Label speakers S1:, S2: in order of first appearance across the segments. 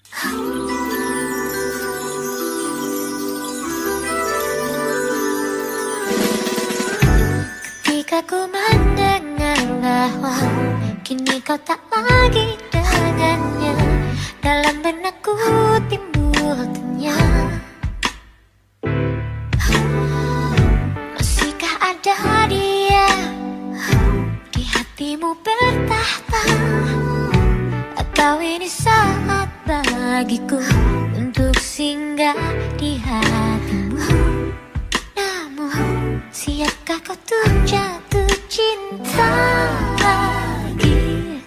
S1: Ketika ku mendengar bahwa kini kau tak lagi dengannya, dalam benakku timbul tanya, masihkah ada dia di hatimu bertahta? Atau ini saat bagiku untuk singgah di hatimu? Namun siapkah kau tuh jatuh cinta lagi?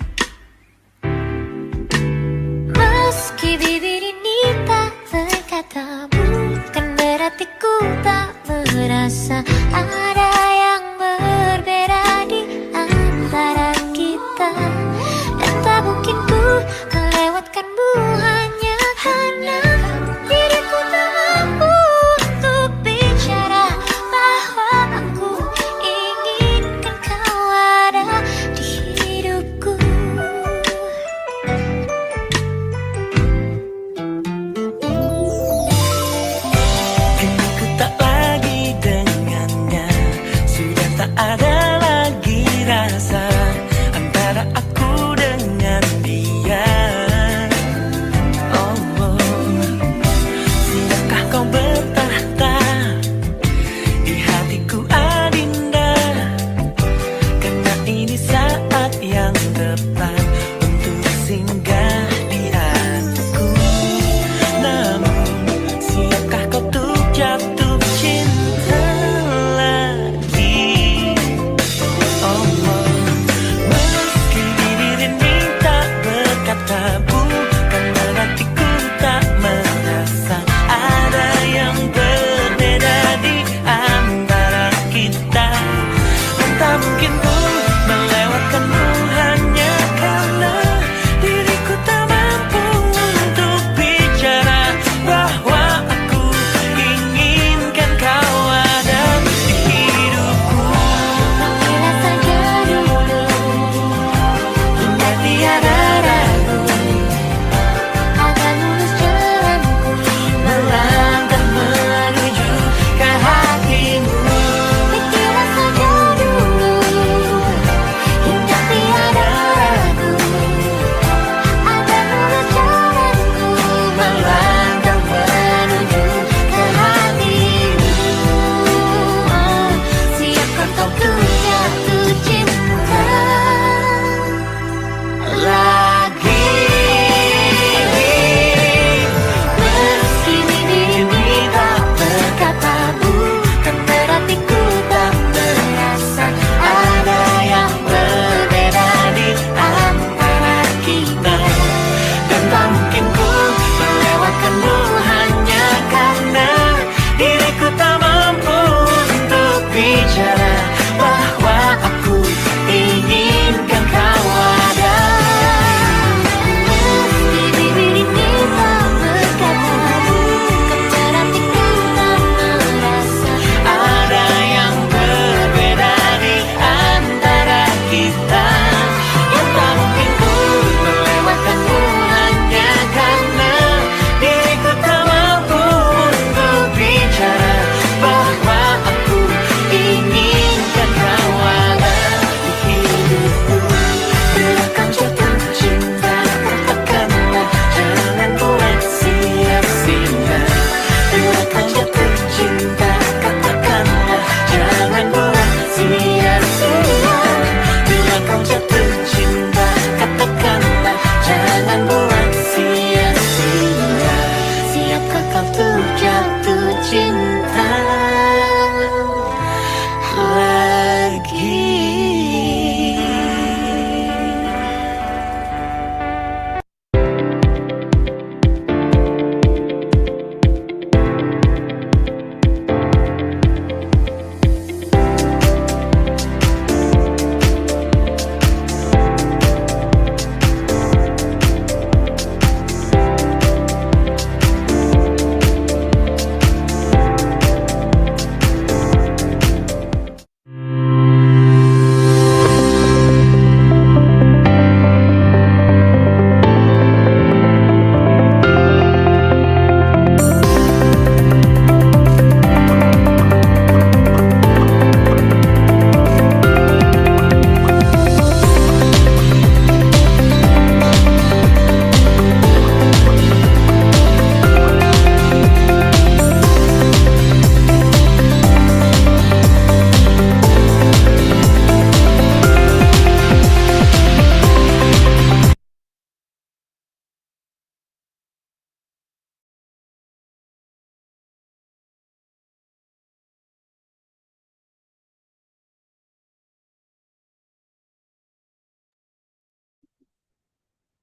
S1: Meski bibir ini tak berkata, bukan berarti ku tak merasa ada yang berbeda di antara kita. Dan tak mungkin ku melewatkanmu hanya karena diriku tak mampu untuk bicara bahwa aku inginkan kau ada di hidupku.
S2: Kini ku tak lagi dengannya, sudah tak ada lagi rasa antara aku dengan dia. Oh, siapkah kau bertahta di hatiku Adinda? Karena ini saat yang tepat untuk singgah di hatiku. Namun siapkah kau tuh jatuh cinta lagi? Oh, meski bibir ini tak berkata, bukan berarti ku tak merasa ada yang berbeda di antara kita. Dan tak mungkin ku melewatkanmu hanya karena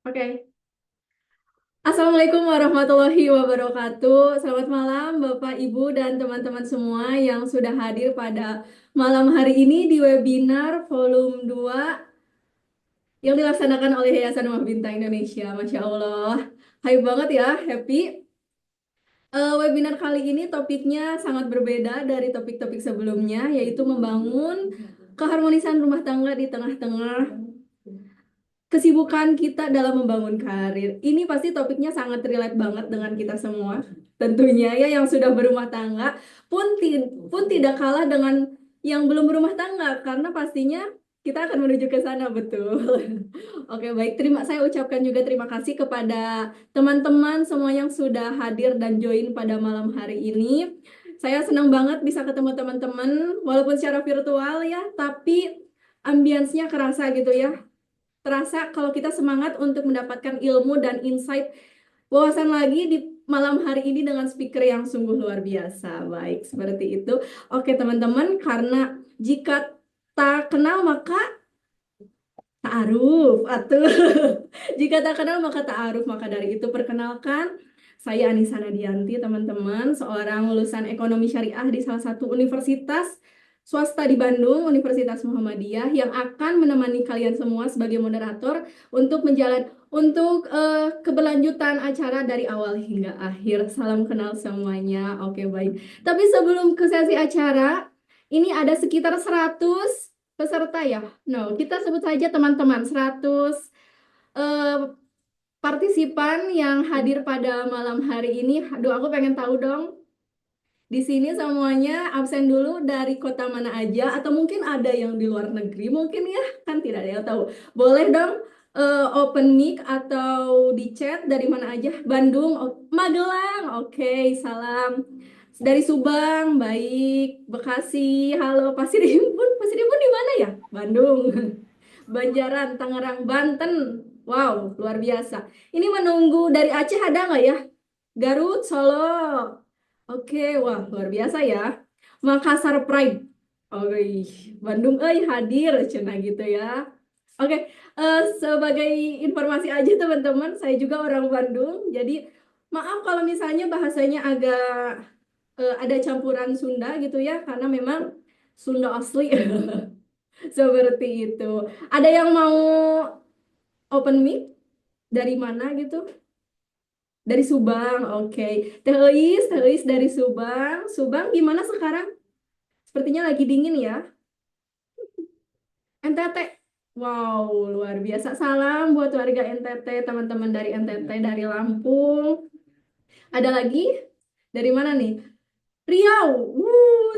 S3: Oke. Assalamualaikum warahmatullahi wabarakatuh. Selamat malam Bapak, Ibu, dan teman-teman semua yang sudah hadir pada malam hari ini di webinar volume 2 yang dilaksanakan oleh Yayasan Rumah Bintang Indonesia. Masya Allah. Hai banget ya, happy. Webinar kali ini topiknya sangat berbeda dari topik-topik sebelumnya, yaitu membangun keharmonisan rumah tangga di tengah-tengah kesibukan kita dalam membangun karir. Ini pasti topiknya sangat relate banget dengan kita semua. Tentunya ya yang sudah berumah tangga pun tidak kalah dengan yang belum berumah tangga karena pastinya kita akan menuju ke sana betul. Oke, baik. Saya ucapkan juga terima kasih kepada teman-teman semua yang sudah hadir dan join pada malam hari ini. Saya senang banget bisa ketemu teman-teman walaupun secara virtual ya, tapi ambience-nya kerasa gitu ya. Terasa kalau kita semangat untuk mendapatkan ilmu dan insight wawasan lagi di malam hari ini dengan speaker yang sungguh luar biasa. Baik, seperti itu. Oke, teman-teman, karena jika tak kenal maka ta'aruf. Atuh. Jika tak kenal maka ta'aruf. Maka dari itu perkenalkan, saya Anissa Nadianti, teman-teman, seorang lulusan ekonomi syariah di salah satu universitas swasta di Bandung, Universitas Muhammadiyah, yang akan menemani kalian semua sebagai moderator untuk keberlanjutan acara dari awal hingga akhir. Salam kenal semuanya. Oke, baik. Tapi sebelum ke sesi acara, ini ada sekitar 100 peserta ya. No, kita sebut saja teman-teman 100 partisipan yang hadir pada malam hari ini. Aduh, aku pengen tahu dong. Di sini semuanya absen dulu dari kota mana aja atau mungkin ada yang di luar negeri mungkin ya, kan tidak ada yang tahu. Boleh dong open mic atau di chat dari mana aja. Bandung, Magelang, oke, salam. Dari Subang, baik. Bekasi, halo. Pasir Impun di mana ya? Bandung. Banjaran, Tangerang, Banten. Wow, luar biasa. Ini menunggu dari Aceh ada nggak ya? Garut, Solo. Oke, wah luar biasa ya. Makassar Pride. Oke, Bandung hadir cenah gitu ya. Oke, sebagai informasi aja teman-teman, saya juga orang Bandung. Jadi maaf kalau misalnya bahasanya agak ada campuran Sunda gitu ya, karena memang Sunda asli. Seperti itu. Ada yang mau open mic? Dari mana gitu? Dari Subang, oke. Teh Eis dari Subang. Subang gimana sekarang? Sepertinya lagi dingin ya. NTT. Wow, luar biasa. Salam buat warga NTT, teman-teman dari NTT, dari Lampung. Ada lagi? Dari mana nih? Riau.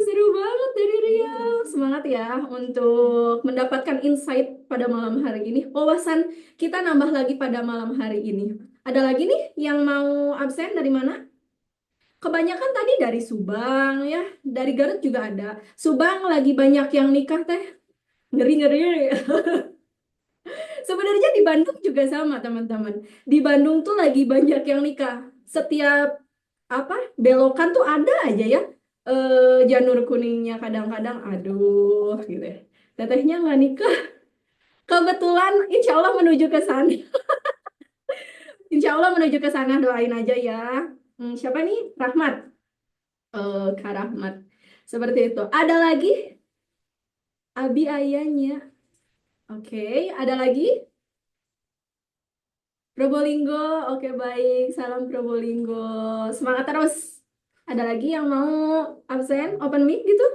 S3: Seru banget dari Riau. Semangat ya untuk mendapatkan insight pada malam hari ini. Wawasan kita nambah lagi pada malam hari ini. Ada lagi nih yang mau absen dari mana? Kebanyakan tadi dari Subang ya, dari Garut juga ada. Subang lagi banyak yang nikah teh. Ngeri-ngeri. Sebenarnya di Bandung juga sama teman-teman. Di Bandung tuh lagi banyak yang nikah. Setiap belokan tuh ada aja ya. Janur kuningnya kadang-kadang aduh gitu ya. Tetehnya nggak nikah. Kebetulan insya Allah menuju ke sana. Insya Allah menuju ke sana, doain aja ya. Siapa nih? Rahmat. Kak Rahmat. Seperti itu. Ada lagi? Abi ayahnya. Oke, ada lagi? Probolinggo. Oke, baik. Salam Probolinggo. Semangat terus. Ada lagi yang mau absen? Open mic gitu?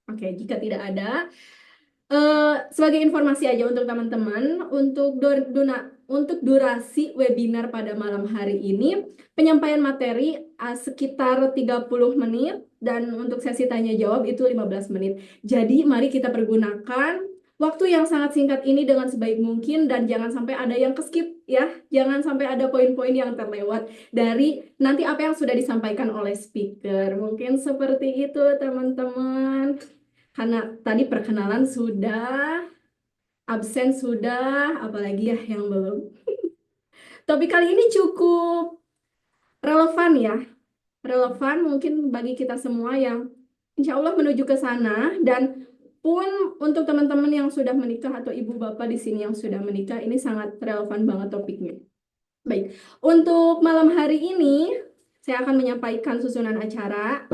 S3: Oke, jika tidak ada, sebagai informasi aja untuk teman-teman, untuk durasi webinar pada malam hari ini, penyampaian materi sekitar 30 menit dan untuk sesi tanya jawab itu 15 menit. Jadi mari kita pergunakan waktu yang sangat singkat ini dengan sebaik mungkin dan jangan sampai ada yang keskip ya. Jangan sampai ada poin-poin yang terlewat dari nanti apa yang sudah disampaikan oleh speaker. Mungkin seperti itu teman-teman. Karena tadi perkenalan sudah, absen sudah, apalagi ya yang belum. Topik kali ini cukup relevan ya. Relevan mungkin bagi kita semua yang insya Allah menuju ke sana dan pun untuk teman-teman yang sudah menikah atau ibu bapak di sini yang sudah menikah, ini sangat relevan banget topiknya. Baik, untuk malam hari ini saya akan menyampaikan susunan acara.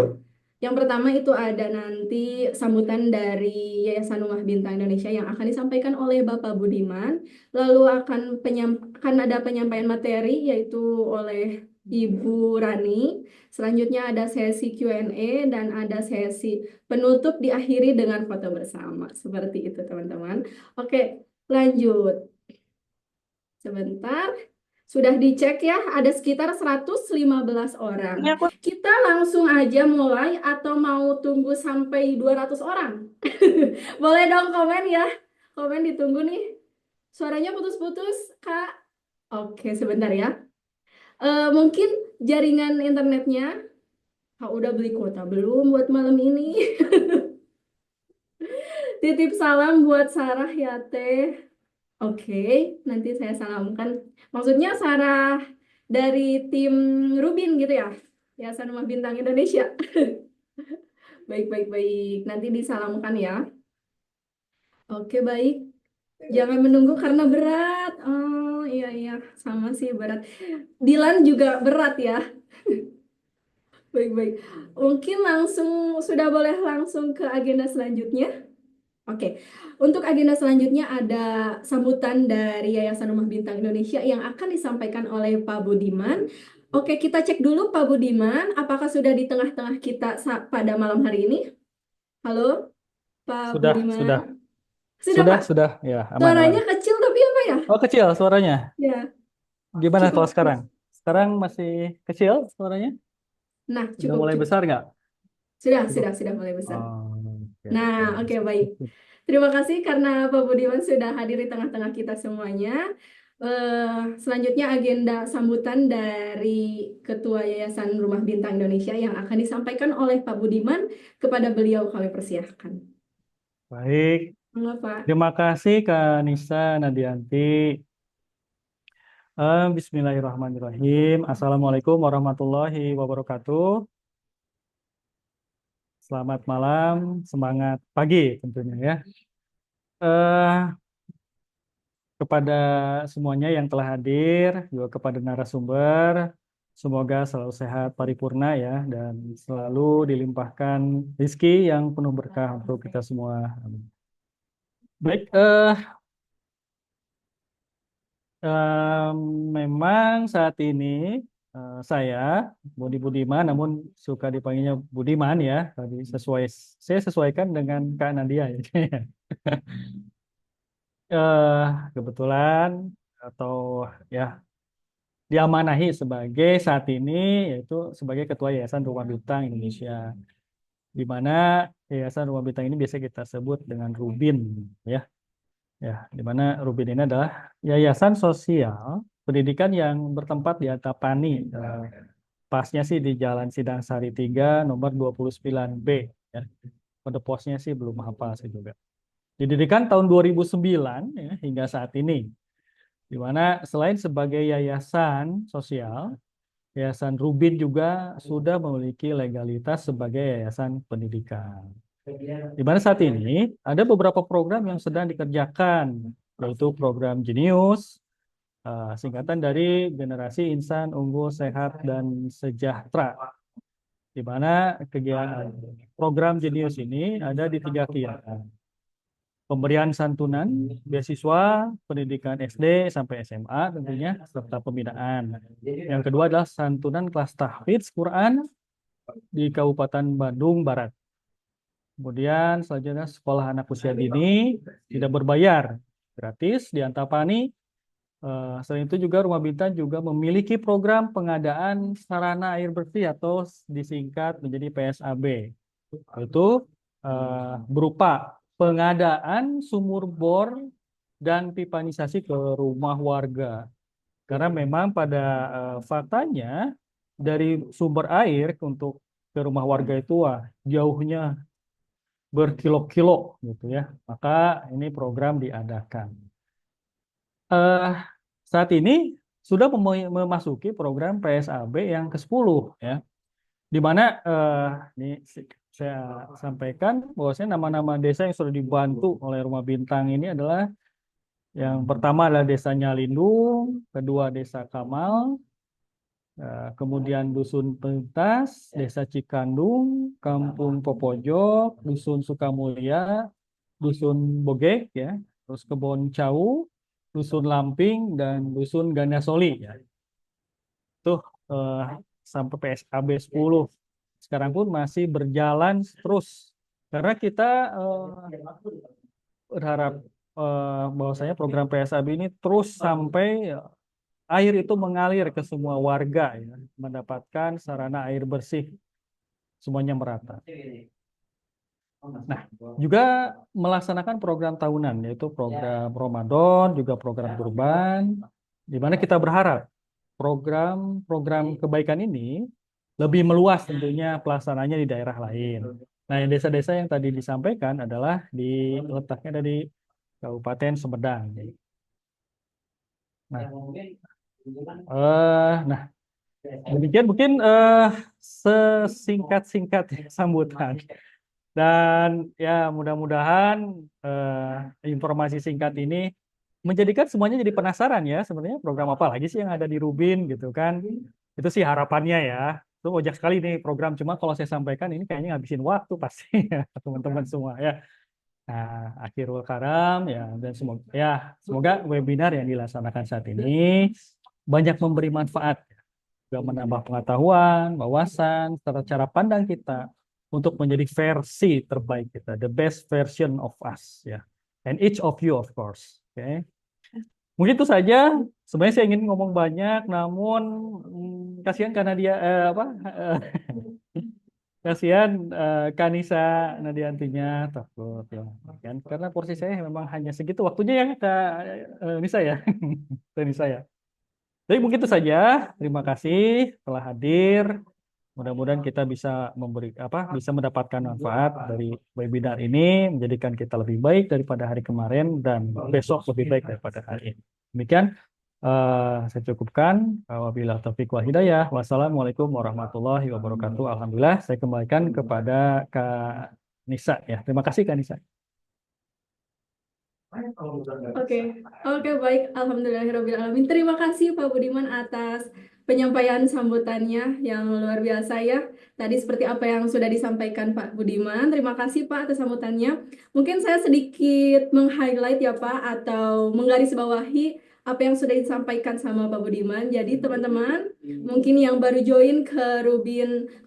S3: Yang pertama itu ada nanti sambutan dari Yayasan Rumah Bintang Indonesia yang akan disampaikan oleh Bapak Budiman. Lalu akan ada penyampaian materi yaitu oleh Ibu Rani. Selanjutnya ada sesi Q&A dan ada sesi penutup diakhiri dengan foto bersama. Seperti itu teman-teman. Oke, lanjut. Sebentar. Sudah dicek ya, ada sekitar 115 orang.
S2: Ini aku
S3: Kita langsung aja mulai atau mau tunggu sampai 200 orang? Boleh dong komen ya. Komen ditunggu nih. Suaranya putus-putus, Kak. Oke, sebentar ya. Mungkin jaringan internetnya. Kak udah beli kuota belum buat malam ini? Titip salam buat Sarah ya, Teh. Oke, nanti saya salamkan. Maksudnya Sarah dari tim Rubin gitu ya? Yayasan Rumah Bintang Indonesia. Baik, baik, baik. Nanti disalamkan ya. Oke, baik. Jangan menunggu karena berat. Oh, iya, iya. Sama sih berat. Dilan juga berat ya. Baik, baik. Mungkin langsung, sudah boleh langsung ke agenda selanjutnya? Oke, untuk agenda selanjutnya ada sambutan dari Yayasan Rumah Bintang Indonesia yang akan disampaikan oleh Pak Budiman. Oke, kita cek dulu Pak Budiman, apakah sudah di tengah-tengah kita pada malam hari ini? Halo, Pak
S4: Sudah,
S3: Budiman. Sudah, Pak?
S4: sudah, ya, aman, aman.
S3: Suaranya kecil tapi apa ya?
S4: Oh, kecil suaranya.
S3: Ya,
S4: Gimana kalau
S3: cukup.
S4: sekarang? Sekarang masih kecil suaranya?
S3: Nah,
S4: Udah
S3: cukup,
S4: mulai
S3: cukup.
S4: besar nggak?
S3: Sudah mulai besar.
S4: Oh, oke,
S3: Nah, oke, baik. Terima kasih karena Pak Budiman sudah hadir di tengah-tengah kita semuanya. Selanjutnya agenda sambutan dari Ketua Yayasan Rumah Bintang Indonesia yang akan disampaikan oleh Pak Budiman. Kepada beliau kami persilahkan.
S4: Baik,
S3: Enggak, Pak.
S4: terima kasih Kak Nisa Nadianti. Bismillahirrahmanirrahim. Assalamualaikum warahmatullahi wabarakatuh. Selamat malam, semangat pagi tentunya ya. Eh, Kepada semuanya yang telah hadir, juga kepada narasumber, semoga selalu sehat paripurna ya, dan selalu dilimpahkan rezeki yang penuh berkah untuk kita semua. Amin. Baik, memang saat ini saya Budi Budiman, namun suka dipanggilnya Budiman ya, tadi saya sesuaikan dengan Kak Nadia ya. Kebetulan atau ya diamanahi sebagai saat ini yaitu sebagai Ketua Yayasan Rumah Bintang Indonesia, di mana Yayasan Rumah Bintang ini biasa kita sebut dengan Rubin ya. Ya, di mana Rubin ini adalah yayasan sosial pendidikan yang bertempat di Antapani. Pasnya sih di Jalan Sidang Sari 3 nomor 29B ya. Kode posnya sih belum hafal sih juga. Didirikan tahun 2009 ya, hingga saat ini. Di mana selain sebagai yayasan sosial, Yayasan Rubin juga sudah memiliki legalitas sebagai yayasan pendidikan. Di mana saat ini ada beberapa program yang sedang dikerjakan, yaitu program Jenius, singkatan dari Generasi Insan Unggul Sehat dan Sejahtera. Di mana kegiatan program Jenius ini ada di 3 kegiatan. Pemberian santunan, beasiswa, pendidikan SD sampai SMA tentunya, serta pembinaan. Yang kedua adalah santunan kelas tahfidz Quran di Kabupaten Bandung Barat. Kemudian selanjutnya sekolah anak usia dini tidak berbayar, gratis di Antapani. Selain itu juga Rumah Bintang juga memiliki program pengadaan sarana air bersih atau disingkat menjadi PSAB. Itu berupa pengadaan sumur bor dan pipanisasi ke rumah warga. Karena memang pada faktanya dari sumber air untuk ke rumah warga itu jauhnya berkilo-kilo gitu ya. Maka ini program diadakan. Saat ini sudah memasuki program PSAB yang ke-10 ya. Di mana ini saya sampaikan bahwasanya nama-nama desa yang sudah dibantu oleh Rumah Bintang ini adalah yang pertama adalah Desa Nyalindung, kedua Desa Kamal, kemudian Dusun Pentas, Desa Cikandung, Kampung Popojok, Dusun Sukamulya, Dusun Bogek ya, terus Kebon Cau, Dusun Lamping dan Dusun Gandasoli ya. Tuh sampai PSKB 10. Sekarang pun masih berjalan terus. Karena kita berharap bahwasanya program PSAB ini terus sampai air itu mengalir ke semua warga ya, mendapatkan sarana air bersih semuanya merata. Nah, juga melaksanakan program tahunan yaitu program Ramadan, juga program Kurban, di mana kita berharap program kebaikan ini lebih meluas tentunya pelaksanaannya di daerah lain. Nah, yang desa-desa yang tadi disampaikan adalah letaknya dari Kabupaten Sumedang. Nah, nah demikian mungkin sesingkat-singkat sambutan. Dan ya mudah-mudahan informasi singkat ini menjadikan semuanya jadi penasaran ya sebenarnya program apa lagi sih yang ada di Rubin gitu kan. Itu sih harapannya ya. Itu ojek sekali nih program. Cuma kalau saya sampaikan ini kayaknya ngabisin waktu pasti ya teman-teman semua ya. Nah, akhirul karam ya dan semoga webinar yang dilaksanakan saat ini banyak memberi manfaat, juga menambah pengetahuan, wawasan, serta cara pandang kita untuk menjadi versi terbaik kita, the best version of us ya. And each of you of course. Oke. Mungkin itu saja. Sebenarnya saya ingin ngomong banyak, namun kasihan karena dia kasihan Kanisa Nadiantinya takut ya. Kan? Karena porsi saya memang hanya segitu waktunya ya Kak Nisa ya. Nisa ya. Jadi mungkin itu saja. Terima kasih telah hadir. Mudah-mudahan kita bisa bisa mendapatkan manfaat dari webinar ini, menjadikan kita lebih baik daripada hari kemarin dan besok lebih baik daripada hari ini. Demikian saya cukupkan. Wabillahi taufiq wal hidayah. Wassalamualaikum warahmatullahi wabarakatuh. Alhamdulillah, saya kembalikan kepada Kak Nisa ya. Terima kasih Kak Nisa.
S3: Oke, baik. Alhamdulillahirrahmanirrahim. Terima kasih Pak Budiman atas penyampaian sambutannya yang luar biasa ya. Tadi seperti apa yang sudah disampaikan Pak Budiman. Terima kasih Pak atas sambutannya. Mungkin saya sedikit meng-highlight ya Pak atau menggarisbawahi apa yang sudah disampaikan sama Pak Budiman. Jadi teman-teman, mungkin yang baru join ke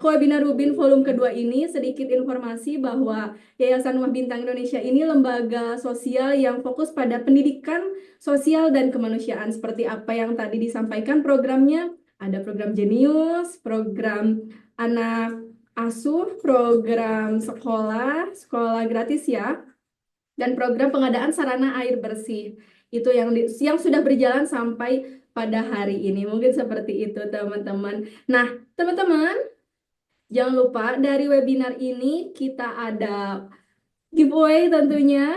S3: webinar Rubin volume kedua ini, sedikit informasi bahwa Yayasan Rumah Bintang Indonesia ini lembaga sosial yang fokus pada pendidikan sosial dan kemanusiaan. Seperti apa yang tadi disampaikan programnya, ada program Jenius, program anak asuh, program sekolah gratis ya, dan program pengadaan sarana air bersih. Itu yang sudah berjalan sampai pada hari ini. Mungkin seperti itu teman-teman. Nah, teman-teman, jangan lupa dari webinar ini kita ada giveaway tentunya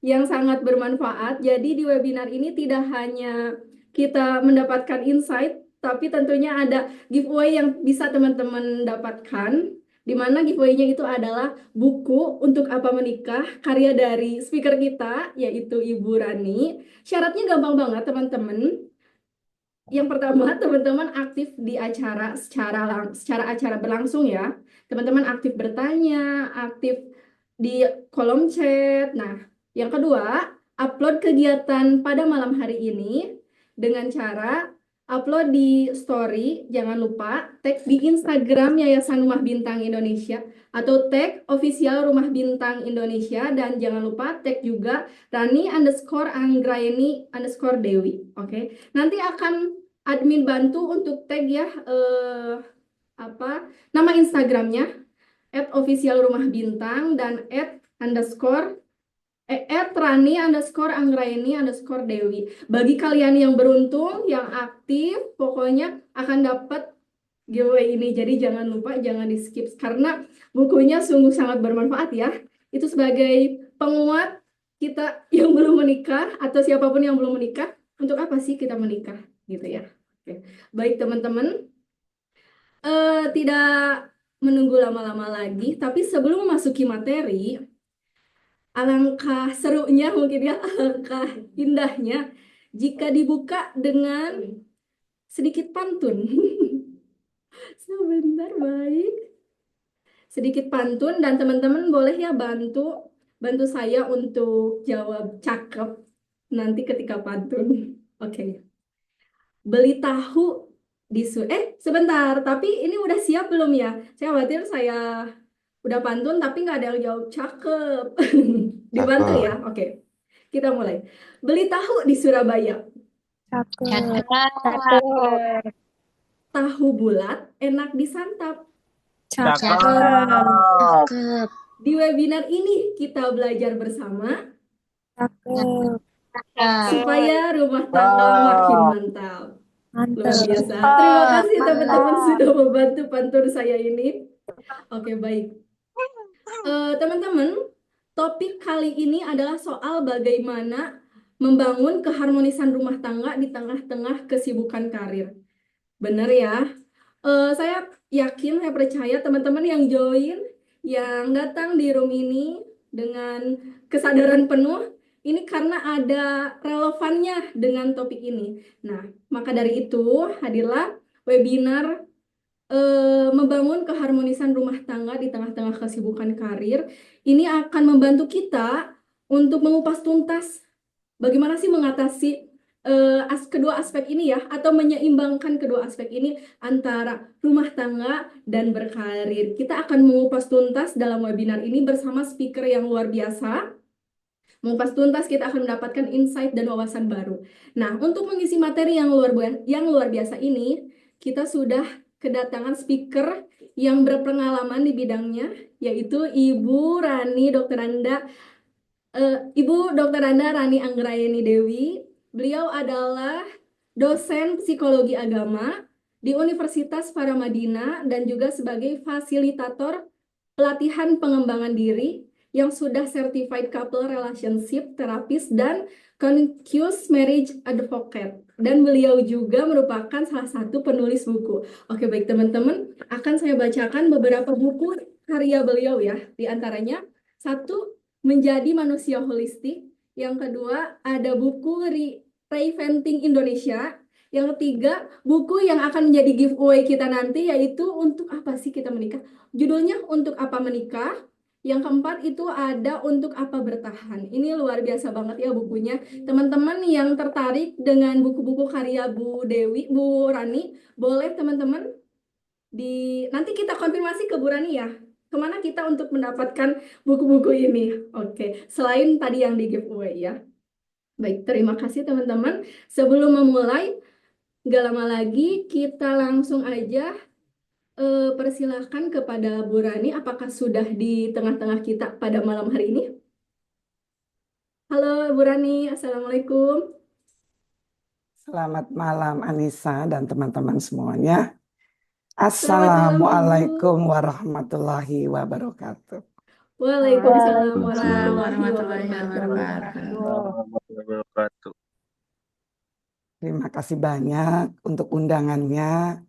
S3: yang sangat bermanfaat. Jadi di webinar ini tidak hanya kita mendapatkan insight, tapi tentunya ada giveaway yang bisa teman-teman dapatkan. Di mana giveaway-nya itu adalah buku Untuk Apa Menikah, karya dari speaker kita, yaitu Ibu Rani. Syaratnya gampang banget, teman-teman. Yang pertama, teman-teman aktif di acara secara acara berlangsung ya. Teman-teman aktif bertanya, aktif di kolom chat. Nah, yang kedua, upload kegiatan pada malam hari ini dengan cara upload di story, jangan lupa tag di Instagram Yayasan Rumah Bintang Indonesia atau tag official Rumah Bintang Indonesia, dan jangan lupa tag juga Rani_Anggraeni_Dewi. Oke. Nanti akan admin bantu untuk tag ya nama Instagramnya @officialrumahbintang dan @Rani_Anggraeni_Dewi. Bagi kalian yang beruntung, yang aktif, pokoknya akan dapat giveaway ini. Jadi jangan lupa, jangan di skip karena bukunya sungguh sangat bermanfaat ya. Itu sebagai penguat kita yang belum menikah atau siapapun yang belum menikah, untuk apa sih kita menikah gitu ya. Oke. Baik teman-teman, tidak menunggu lama-lama lagi, tapi sebelum memasuki materi, alangkah serunya mungkin ya, alangkah indahnya jika dibuka dengan sedikit pantun. Sebentar, baik. Sedikit pantun dan teman-teman boleh ya bantu bantu saya untuk jawab cakep nanti ketika pantun. Oke. Beli tahu sebentar, tapi ini udah siap belum ya? Saya khawatir saya udah pantun tapi nggak ada yang jawab cakep. Dibantu
S5: Cakep.
S3: ya? Oke. Kita mulai. Beli tahu di Surabaya.
S1: Cakep.
S3: Tahu bulat enak disantap.
S5: Cakep.
S1: Cakep.
S3: Di webinar ini kita belajar bersama supaya rumah tangga makin mantap. Luar biasa. Terima kasih teman-teman sudah membantu pantun saya ini. Oke, baik. Teman-teman, topik kali ini adalah soal bagaimana membangun keharmonisan rumah tangga di tengah-tengah kesibukan karir. Benar ya? Saya yakin, saya percaya teman-teman yang join, yang datang di room ini dengan kesadaran penuh, ini karena ada relevannya dengan topik ini. Nah, maka dari itu hadirlah webinar membangun keharmonisan rumah tangga di tengah-tengah kesibukan karir. Ini akan membantu kita untuk mengupas tuntas bagaimana sih mengatasi kedua aspek ini ya, atau menyeimbangkan kedua aspek ini antara rumah tangga dan berkarir. Kita akan mengupas tuntas dalam webinar ini bersama speaker yang luar biasa. Mengupas tuntas kita akan mendapatkan insight dan wawasan baru. Nah, untuk mengisi materi yang luar biasa ini, kita sudah kedatangan speaker yang berpengalaman di bidangnya, yaitu Ibu Rani Dr. Anda Ibu Dr. Anda Rani Anggrayani Dewi. Beliau adalah dosen psikologi agama di Universitas Paramadina dan juga sebagai fasilitator pelatihan pengembangan diri yang sudah certified couple relationship therapist dan conscious marriage advocate. Dan beliau juga merupakan salah satu penulis buku. Oke, baik teman-teman, akan saya bacakan beberapa buku karya beliau ya. Di antaranya, satu, Menjadi Manusia Holistik. Yang kedua, ada buku Reinventing Indonesia. Yang ketiga, buku yang akan menjadi giveaway kita nanti, yaitu Untuk Apa Sih Kita Menikah? Judulnya Untuk Apa Menikah? Yang keempat itu ada Untuk Apa Bertahan. Ini luar biasa banget ya bukunya. Teman-teman yang tertarik dengan buku-buku karya Bu Rani, boleh teman-teman nanti kita konfirmasi ke Bu Rani ya. Kemana kita untuk mendapatkan buku-buku ini? Oke, selain tadi yang di giveaway ya. Baik, terima kasih teman-teman. Sebelum memulai, nggak lama lagi kita langsung aja persilahkan kepada Bu Rani. Apakah sudah di tengah-tengah kita pada malam hari ini? Halo Bu Rani, Assalamualaikum.
S6: Selamat malam Anissa dan teman-teman semuanya.
S3: Selamat malam, Bu.
S6: Assalamualaikum warahmatullahi wabarakatuh.
S3: Waalaikumsalam
S1: warahmatullahi
S5: wabarakatuh.
S6: Terima kasih banyak untuk undangannya.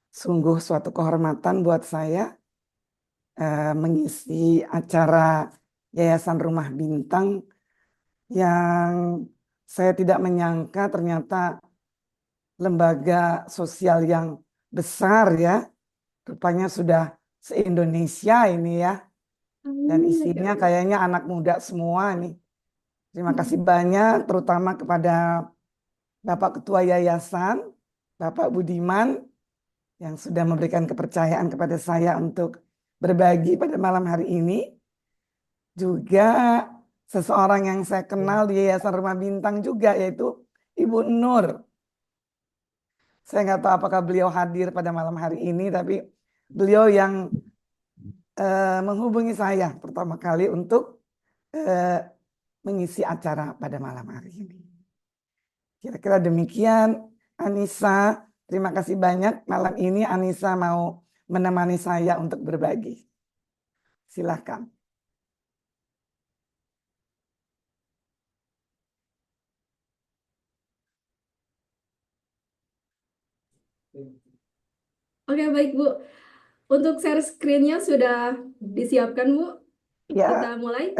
S6: Sungguh suatu kehormatan buat saya mengisi acara Yayasan Rumah Bintang yang saya tidak menyangka ternyata lembaga sosial yang besar ya. Rupanya sudah se-Indonesia ini ya. Dan isinya kayaknya anak muda semua nih. Terima kasih banyak terutama kepada Bapak Ketua Yayasan, Bapak Budiman yang sudah memberikan kepercayaan kepada saya untuk berbagi pada malam hari ini. Juga seseorang yang saya kenal di Yayasan Rumah Bintang juga yaitu Ibu Nur. Saya nggak tahu apakah beliau hadir pada malam hari ini, tapi beliau yang menghubungi saya pertama kali untuk mengisi acara pada malam hari ini. Kira-kira demikian, Anissa. Terima kasih banyak malam ini Anissa mau menemani saya untuk berbagi. Silakan.
S3: Oke, baik Bu. Untuk share screen-nya sudah disiapkan, Bu?
S6: Ya,
S3: Kita mulai?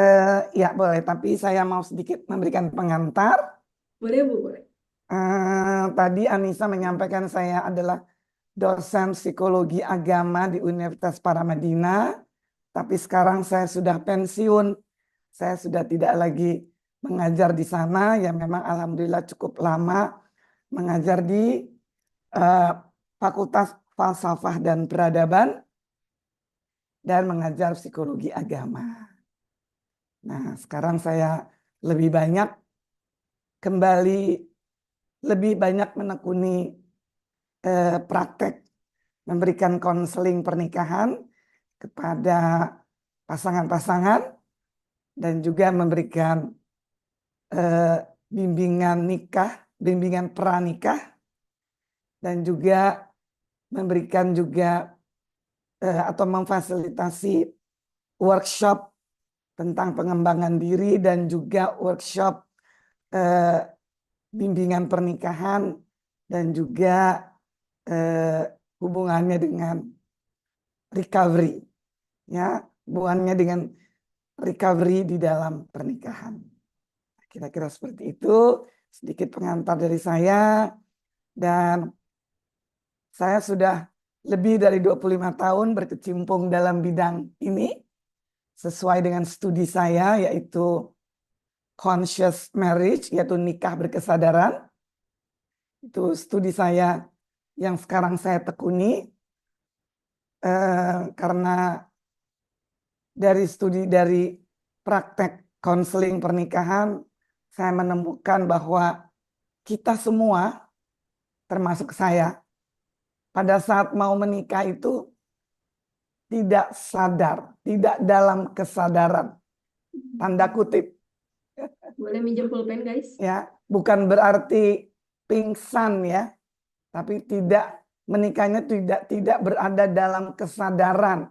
S6: ya boleh. Tapi saya mau sedikit memberikan pengantar.
S3: Boleh, Bu? Boleh.
S6: Tadi Anissa menyampaikan saya adalah dosen psikologi agama di Universitas Paramadina, tapi sekarang saya sudah pensiun. Saya sudah tidak lagi mengajar di sana, ya memang alhamdulillah cukup lama mengajar di eh, Fakultas Falsafah dan Peradaban dan mengajar psikologi agama. Nah, sekarang saya lebih banyak kembali, lebih banyak menekuni praktek memberikan konseling pernikahan kepada pasangan-pasangan dan juga memberikan bimbingan nikah, bimbingan pranikah, dan juga memberikan juga atau memfasilitasi workshop tentang pengembangan diri dan juga workshop bimbingan pernikahan dan juga hubungannya dengan recovery, ya, hubungannya dengan recovery di dalam pernikahan. Kira-kira seperti itu, sedikit pengantar dari saya, dan saya sudah lebih dari 25 tahun berkecimpung dalam bidang ini, sesuai dengan studi saya, yaitu conscious marriage, yaitu nikah berkesadaran. Itu studi saya yang sekarang saya tekuni, karena dari studi dari praktek konseling pernikahan, saya menemukan bahwa kita semua, termasuk saya, pada saat mau menikah itu tidak sadar, tidak dalam kesadaran, tanda kutip,
S3: Boleh minjem pulpen, guys?
S6: ya, bukan berarti pingsan ya, tapi tidak menikahnya tidak berada dalam kesadaran,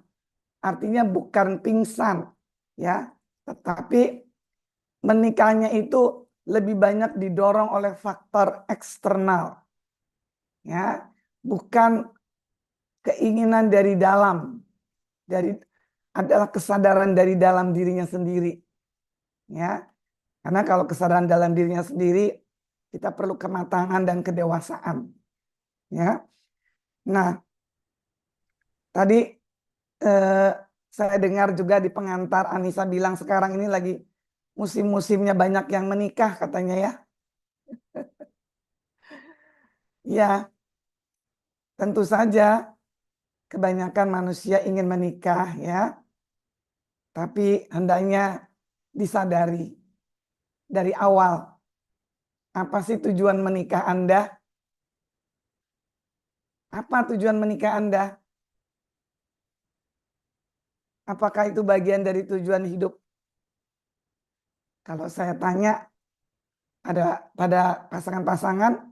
S6: artinya bukan pingsan, ya, tetapi menikahnya itu lebih banyak didorong oleh faktor eksternal, ya, bukan keinginan dari dalam, adalah kesadaran dari dalam dirinya sendiri, ya, karena kalau kesadaran dalam dirinya sendiri kita perlu kematangan dan kedewasaan, ya. Nah, tadi saya dengar juga di pengantar Anissa bilang sekarang ini lagi musim-musimnya banyak yang menikah katanya ya. Ya, tentu saja kebanyakan manusia ingin menikah ya. Tapi hendaknya disadari dari awal, apa sih tujuan menikah Anda? Apa tujuan menikah Anda? Apakah itu bagian dari tujuan hidup? Kalau saya tanya pada pasangan-pasangan,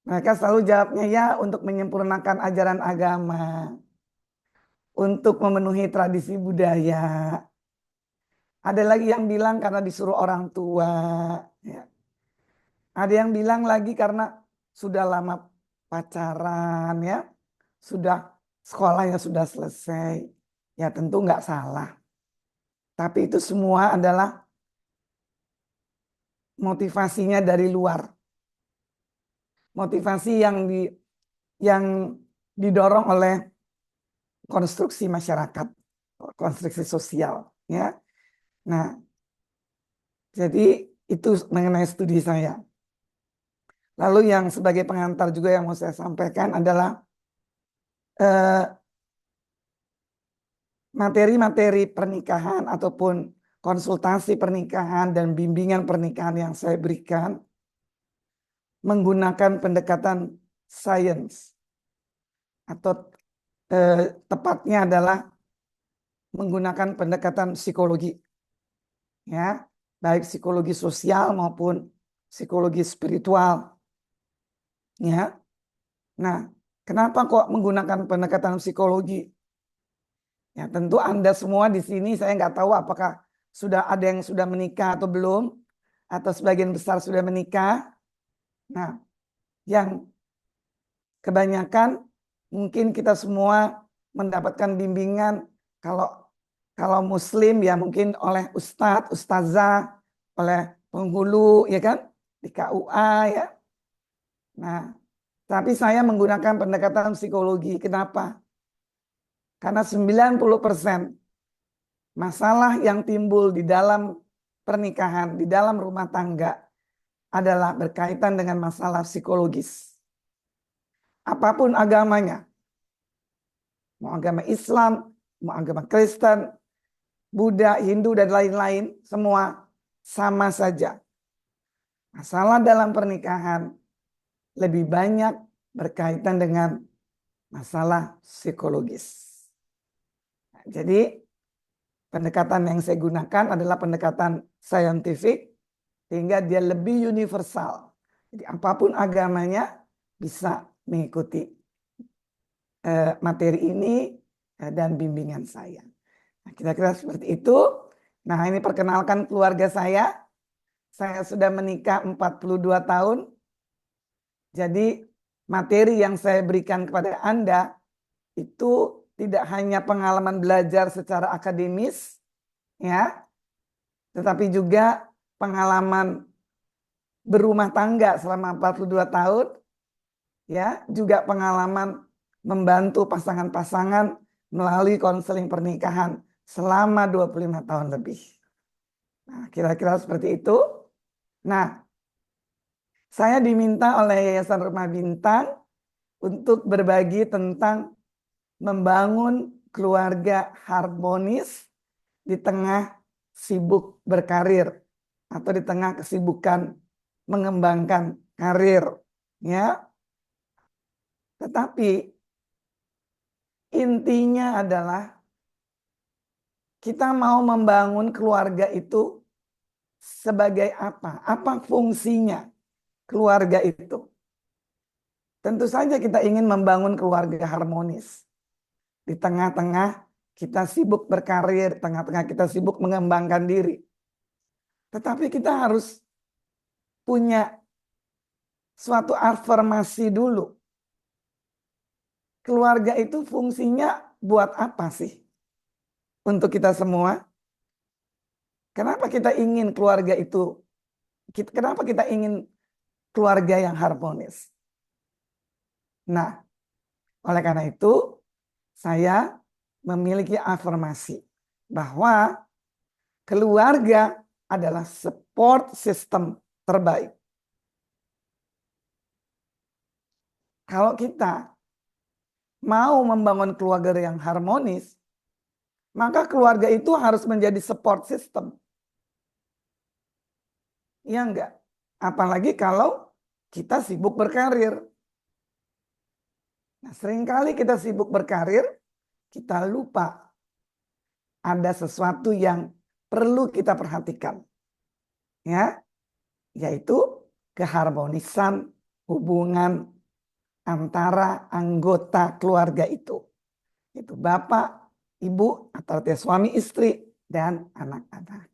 S6: mereka selalu jawabnya ya, untuk menyempurnakan ajaran agama, untuk memenuhi tradisi budaya. Ada lagi yang bilang karena disuruh orang tua. Ya. Ada yang bilang lagi karena sudah lama pacaran, ya, sudah sekolahnya sudah selesai. Ya tentu nggak salah. Tapi itu semua adalah motivasinya dari luar. Motivasi yang didorong oleh konstruksi masyarakat, konstruksi sosial, ya. Nah, jadi itu mengenai studi saya. Lalu yang sebagai pengantar juga yang mau saya sampaikan adalah materi-materi pernikahan ataupun konsultasi pernikahan dan bimbingan pernikahan yang saya berikan menggunakan pendekatan sains, atau tepatnya adalah menggunakan pendekatan psikologi, ya, baik psikologi sosial maupun psikologi spiritual, ya. Nah, kenapa kok menggunakan pendekatan psikologi? Ya, tentu Anda semua di sini saya nggak tahu apakah sudah ada yang sudah menikah atau belum, atau sebagian besar sudah menikah. Nah, yang kebanyakan mungkin kita semua mendapatkan bimbingan. Kalau Muslim ya mungkin oleh ustadz, ustazah, oleh penghulu ya kan di KUA ya. Nah, tapi saya menggunakan pendekatan psikologi. Kenapa? Karena 90% masalah yang timbul di dalam pernikahan, di dalam rumah tangga adalah berkaitan dengan masalah psikologis. Apapun agamanya, mau agama Islam, mau agama Kristen, Buddha, Hindu, dan lain-lain, semua sama saja. Masalah dalam pernikahan lebih banyak berkaitan dengan masalah psikologis. Nah, jadi pendekatan yang saya gunakan adalah pendekatan saintifik sehingga dia lebih universal. Jadi apapun agamanya bisa mengikuti materi ini dan bimbingan saya. Nah, kira-kira seperti itu. Nah, ini perkenalkan keluarga saya. Saya sudah menikah 42 tahun. Jadi materi yang saya berikan kepada Anda itu tidak hanya pengalaman belajar secara akademis, ya, tetapi juga pengalaman berumah tangga selama 42 tahun, ya, juga pengalaman membantu pasangan-pasangan melalui konseling pernikahan selama 25 tahun lebih. Nah, kira-kira seperti itu. Nah, saya diminta oleh Yayasan Rumah Bintang untuk berbagi tentang membangun keluarga harmonis di tengah sibuk berkarir atau di tengah kesibukan mengembangkan karir, ya. Tetapi intinya adalah kita mau membangun keluarga itu sebagai apa? Apa fungsinya keluarga itu? Tentu saja kita ingin membangun keluarga harmonis. Di tengah-tengah kita sibuk berkarir, tengah-tengah kita sibuk mengembangkan diri. Tetapi kita harus punya suatu afirmasi dulu. Keluarga itu fungsinya buat apa sih? Untuk kita semua. Kenapa kita ingin keluarga itu? Kenapa kita ingin keluarga yang harmonis? Nah, oleh karena itu saya memiliki afirmasi bahwa keluarga adalah support system terbaik. Kalau kita mau membangun keluarga yang harmonis, maka keluarga itu harus menjadi support system. Ya enggak? Apalagi kalau kita sibuk berkarir. Nah, seringkali kita sibuk berkarir, kita lupa ada sesuatu yang perlu kita perhatikan. Ya, yaitu keharmonisan hubungan antara anggota keluarga itu. Itu bapak, ibu, atau suami istri, dan anak-anak.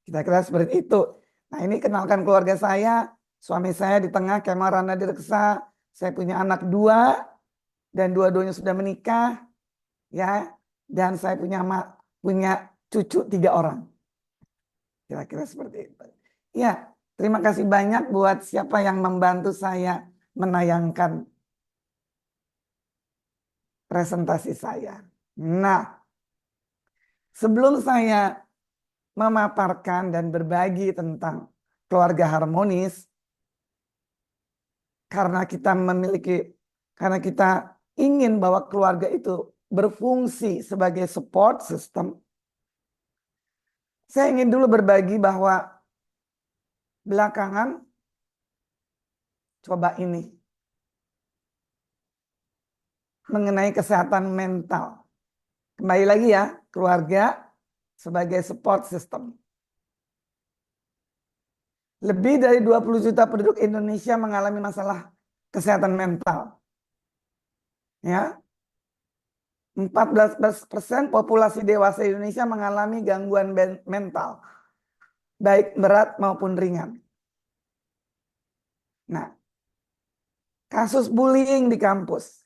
S6: Kira-kira seperti itu. Nah, ini kenalkan keluarga saya. Suami saya di tengah, Kemal Rana Direksa. Saya punya anak 2, dan dua-duanya sudah menikah. Ya, dan saya punya cucu 3 orang. Kira-kira seperti itu. Ya, terima kasih banyak buat siapa yang membantu saya menayangkan presentasi saya. Nah, sebelum saya memaparkan dan berbagi tentang keluarga harmonis, karena kita ingin bahwa keluarga itu berfungsi sebagai support system, saya ingin dulu berbagi bahwa belakangan, coba ini, mengenai kesehatan mental. Kembali lagi ya, keluarga sebagai support system. Lebih dari 20 juta penduduk Indonesia mengalami masalah kesehatan mental. Ya. 14% populasi dewasa Indonesia mengalami gangguan mental, baik berat maupun ringan. Nah, kasus bullying di kampus.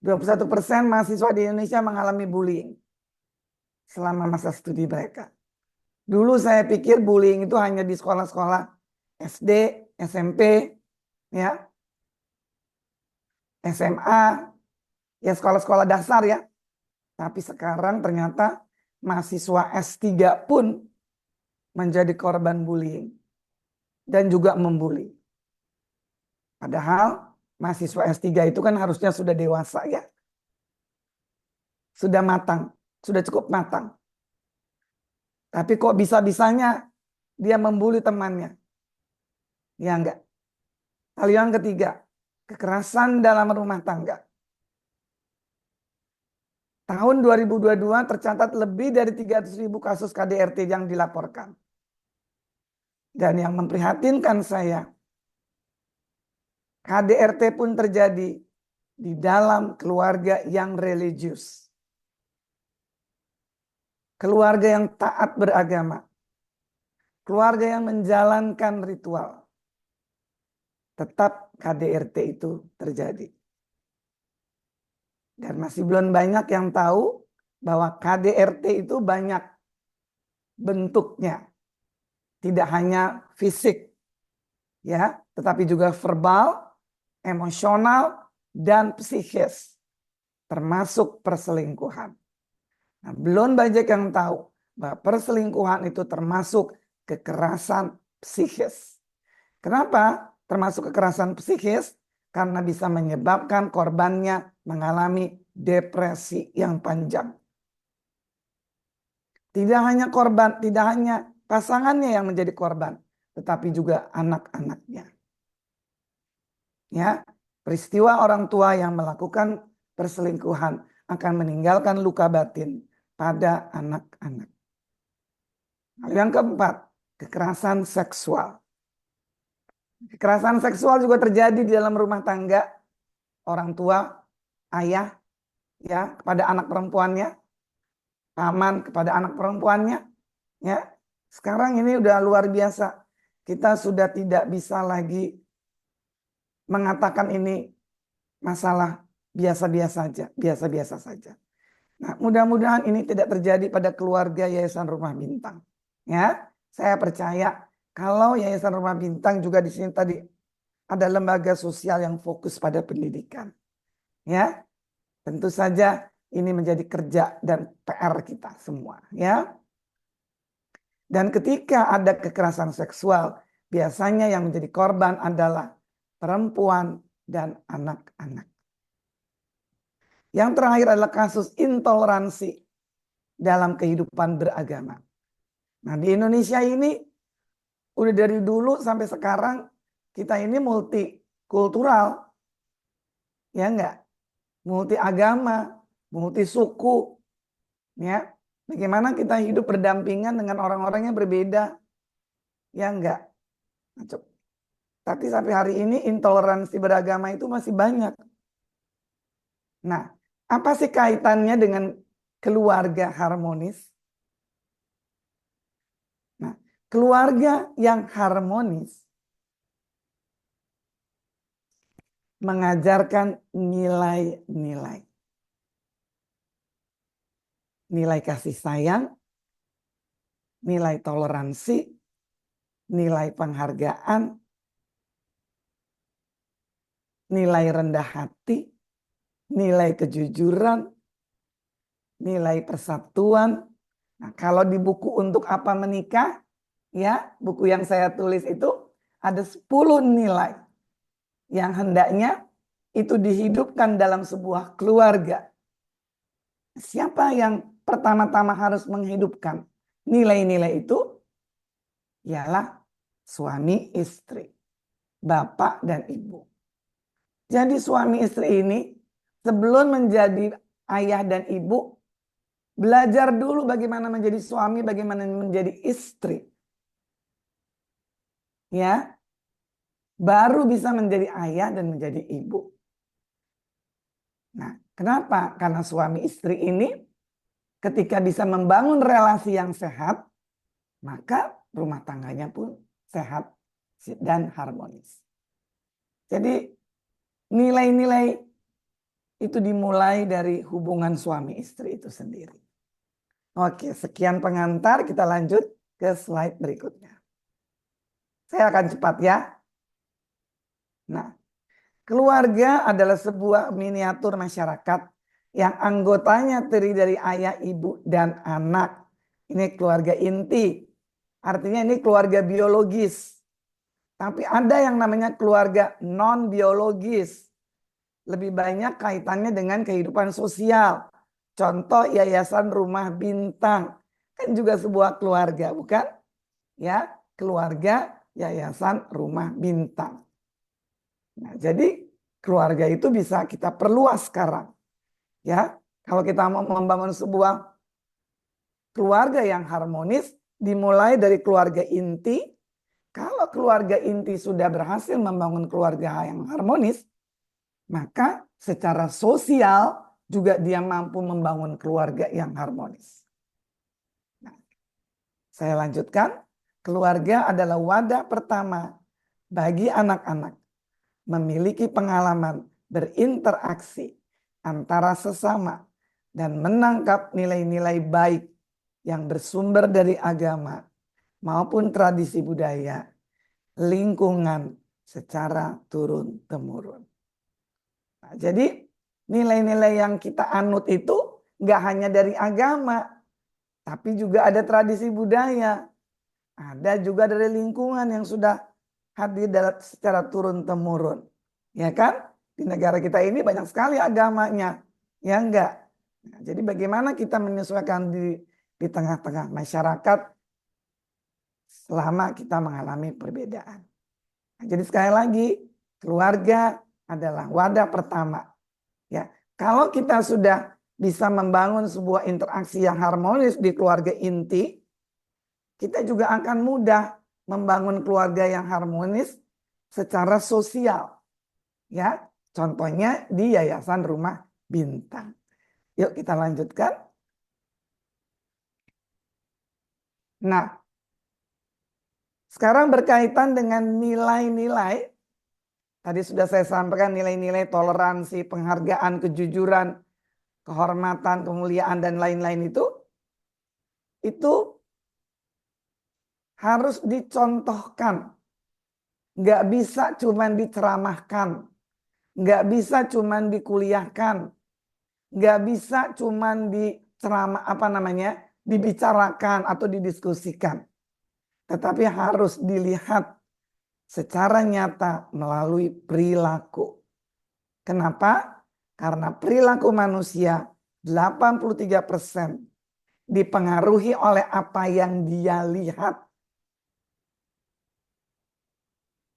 S6: 21% mahasiswa di Indonesia mengalami bullying selama masa studi mereka. Dulu saya pikir bullying itu hanya di sekolah-sekolah SD, SMP, ya, SMA, ya sekolah-sekolah dasar ya. Tapi sekarang ternyata mahasiswa S3 pun menjadi korban bullying dan juga membuli. Padahal mahasiswa S3 itu kan harusnya sudah dewasa ya. Sudah matang, sudah cukup matang. Tapi kok bisa-bisanya dia membuli temannya? Ya enggak. Hal yang ketiga, kekerasan dalam rumah tangga. Tahun 2022 tercatat lebih dari 300.000 kasus KDRT yang dilaporkan. Dan yang memprihatinkan saya, KDRT pun terjadi di dalam keluarga yang religius. Keluarga yang taat beragama. Keluarga yang menjalankan ritual. Tetap KDRT itu terjadi. Dan masih belum banyak yang tahu bahwa KDRT itu banyak bentuknya. Tidak hanya fisik, ya, tetapi juga verbal, emosional, dan psikis. Termasuk perselingkuhan. Nah, belum banyak yang tahu bahwa perselingkuhan itu termasuk kekerasan psikis. Kenapa termasuk kekerasan psikis? Karena bisa menyebabkan korbannya mengalami depresi yang panjang. Tidak hanya korban, tidak hanya pasangannya yang menjadi korban, tetapi juga anak-anaknya. Ya, peristiwa orang tua yang melakukan perselingkuhan akan meninggalkan luka batin pada anak-anak. Yang keempat, kekerasan seksual. Kekerasan seksual juga terjadi di dalam rumah tangga. Orang tua, ayah, ya, kepada anak perempuannya, paman kepada anak perempuannya, ya. Sekarang ini udah luar biasa. Kita sudah tidak bisa lagi mengatakan ini masalah biasa-biasa saja. Nah, mudah-mudahan ini tidak terjadi pada keluarga Yayasan Rumah Bintang. Ya, saya percaya kalau Yayasan Rumah Bintang juga di sini tadi ada lembaga sosial yang fokus pada pendidikan. Ya, tentu saja ini menjadi kerja dan PR kita semua. Ya, dan ketika ada kekerasan seksual, biasanya yang menjadi korban adalah perempuan dan anak-anak. Yang terakhir adalah kasus intoleransi dalam kehidupan beragama. Nah, di Indonesia ini udah dari dulu sampai sekarang kita ini multikultural. Ya enggak? Multi agama, multi suku. Ya. Bagaimana kita hidup berdampingan dengan orang-orang yang berbeda? Ya enggak? Nah, tapi sampai hari ini intoleransi beragama itu masih banyak. Nah, apa sih kaitannya dengan keluarga harmonis? Nah, keluarga yang harmonis mengajarkan nilai-nilai. Nilai kasih sayang, nilai toleransi, nilai penghargaan, nilai rendah hati, nilai kejujuran, nilai persatuan. Nah, kalau di buku Untuk Apa Menikah, ya, buku yang saya tulis itu ada 10 nilai yang hendaknya itu dihidupkan dalam sebuah keluarga. Siapa yang pertama-tama harus menghidupkan nilai-nilai itu? Ialah suami istri, bapak dan ibu. Jadi suami istri ini sebelum menjadi ayah dan ibu, belajar dulu bagaimana menjadi suami, bagaimana menjadi istri. Ya, baru bisa menjadi ayah dan menjadi ibu. Nah, kenapa? Karena suami istri ini ketika bisa membangun relasi yang sehat, maka rumah tangganya pun sehat dan harmonis. Jadi nilai-nilai itu dimulai dari hubungan suami istri itu sendiri. Oke, sekian pengantar, kita lanjut ke slide berikutnya. Saya akan cepat ya. Nah, keluarga adalah sebuah miniatur masyarakat yang anggotanya terdiri dari ayah, ibu, dan anak. Ini keluarga inti. Artinya ini keluarga biologis. Tapi ada yang namanya keluarga non-biologis. Lebih banyak kaitannya dengan kehidupan sosial. Contoh Yayasan Rumah Bintang. Kan juga sebuah keluarga, bukan? Ya, keluarga Yayasan Rumah Bintang. Nah, jadi keluarga itu bisa kita perluas sekarang. Ya, kalau kita mau membangun sebuah keluarga yang harmonis, dimulai dari keluarga inti. Kalau keluarga inti sudah berhasil membangun keluarga yang harmonis, maka secara sosial juga dia mampu membangun keluarga yang harmonis. Nah, saya lanjutkan. Keluarga adalah wadah pertama bagi anak-anak memiliki pengalaman berinteraksi antara sesama dan menangkap nilai-nilai baik yang bersumber dari agama maupun tradisi budaya, lingkungan secara turun-temurun. Nah, jadi nilai-nilai yang kita anut itu nggak hanya dari agama, tapi juga ada tradisi budaya, ada juga dari lingkungan yang sudah hadir secara turun-temurun. Ya kan? Di negara kita ini banyak sekali agamanya. Ya enggak? Nah, jadi bagaimana kita menyesuaikan di tengah-tengah masyarakat selama kita mengalami perbedaan. Nah, jadi sekali lagi, keluarga adalah wadah pertama. Ya, kalau kita sudah bisa membangun sebuah interaksi yang harmonis di keluarga inti, kita juga akan mudah membangun keluarga yang harmonis secara sosial. Ya, contohnya di Yayasan Rumah Bintang. Yuk kita lanjutkan. Nah, sekarang berkaitan dengan nilai-nilai. Tadi sudah saya sampaikan nilai-nilai toleransi, penghargaan, kejujuran, kehormatan, kemuliaan, dan lain-lain itu harus dicontohkan. Nggak bisa cuman diceramahkan. Nggak bisa cuman dikuliahkan. Nggak bisa cuman dibicarakan atau didiskusikan. Tetapi harus dilihat secara nyata melalui perilaku. Kenapa? Karena perilaku manusia 83% dipengaruhi oleh apa yang dia lihat.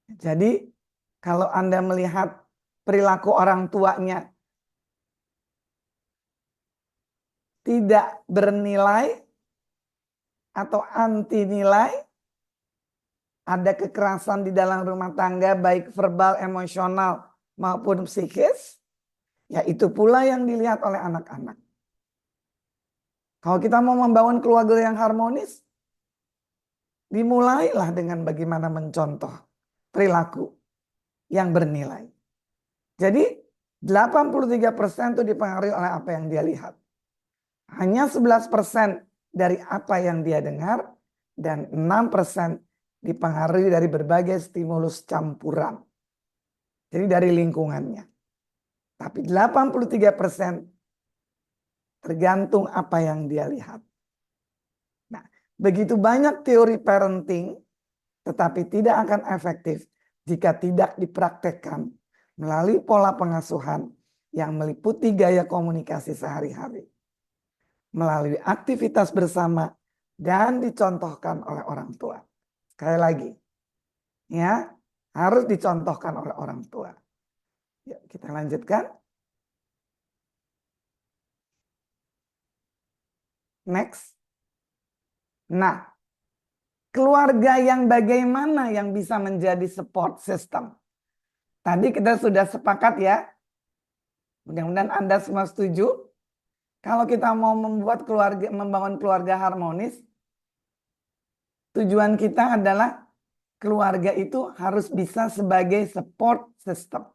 S6: Jadi kalau Anda melihat perilaku orang tuanya tidak bernilai atau anti nilai, ada kekerasan di dalam rumah tangga baik verbal, emosional maupun psikis, ya itu pula yang dilihat oleh anak-anak. Kalau kita mau membangun keluarga yang harmonis, dimulailah dengan bagaimana mencontoh perilaku yang bernilai. Jadi 83% itu dipengaruhi oleh apa yang dia lihat. Hanya 11% dari apa yang dia dengar dan 6% dipengaruhi dari berbagai stimulus campuran. Jadi dari lingkungannya. Tapi 83% tergantung apa yang dia lihat. Nah, begitu banyak teori parenting tetapi tidak akan efektif jika tidak dipraktekkan melalui pola pengasuhan yang meliputi gaya komunikasi sehari-hari, melalui aktivitas bersama dan dicontohkan oleh orang tua. Sekali lagi, ya harus dicontohkan oleh orang tua. Yuk, kita lanjutkan. Next. Nah, keluarga yang bagaimana yang bisa menjadi support system? Tadi kita sudah sepakat ya. Mudah-mudahan Anda semua setuju. Kalau kita mau membangun keluarga harmonis, tujuan kita adalah keluarga itu harus bisa sebagai support system.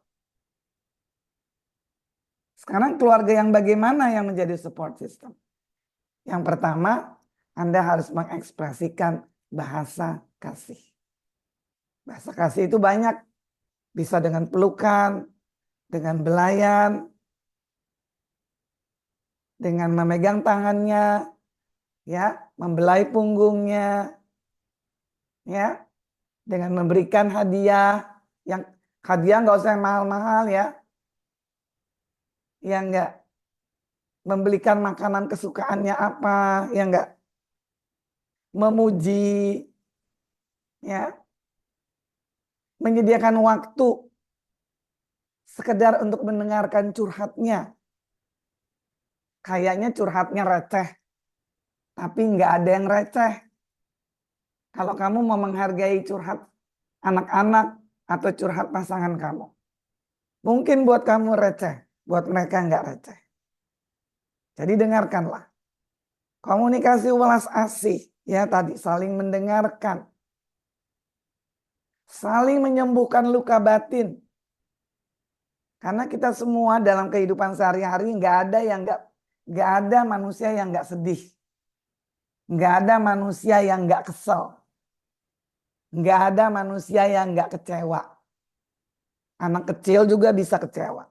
S6: Sekarang keluarga yang bagaimana yang menjadi support system? Yang pertama, Anda harus mengekspresikan bahasa kasih. Bahasa kasih itu banyak. Bisa dengan pelukan, dengan belayan, dengan memegang tangannya, ya, membelai punggungnya, ya, dengan memberikan hadiah. Yang hadiah nggak usah yang mahal-mahal ya. Yang nggak membelikan makanan kesukaannya apa, yang nggak memuji, ya, menyediakan waktu sekedar untuk mendengarkan curhatnya. Kayaknya curhatnya receh, tapi nggak ada yang receh. Kalau kamu mau menghargai curhat anak-anak atau curhat pasangan kamu, mungkin buat kamu receh, buat mereka nggak receh. Jadi dengarkanlah. Komunikasi welas asih, ya tadi saling mendengarkan, saling menyembuhkan luka batin. Karena kita semua dalam kehidupan sehari-hari nggak ada manusia yang nggak sedih, nggak ada manusia yang nggak kesel, nggak ada manusia yang nggak kecewa. Anak kecil juga bisa kecewa.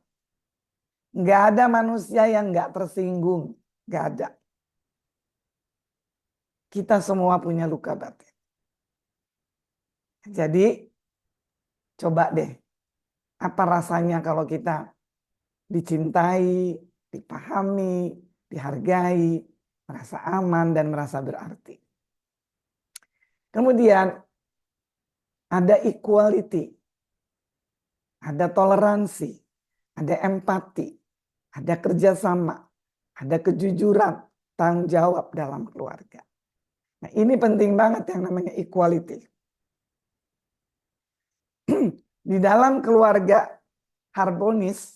S6: Nggak ada manusia yang nggak tersinggung, nggak ada. Kita semua punya luka batin. Jadi coba deh, apa rasanya kalau kita dicintai, dipahami, dihargai, merasa aman dan merasa berarti. Kemudian ada equality, ada toleransi, ada empati, ada kerjasama, ada kejujuran, tanggung jawab dalam keluarga. Nah, ini penting banget yang namanya equality. Di dalam keluarga harmonis,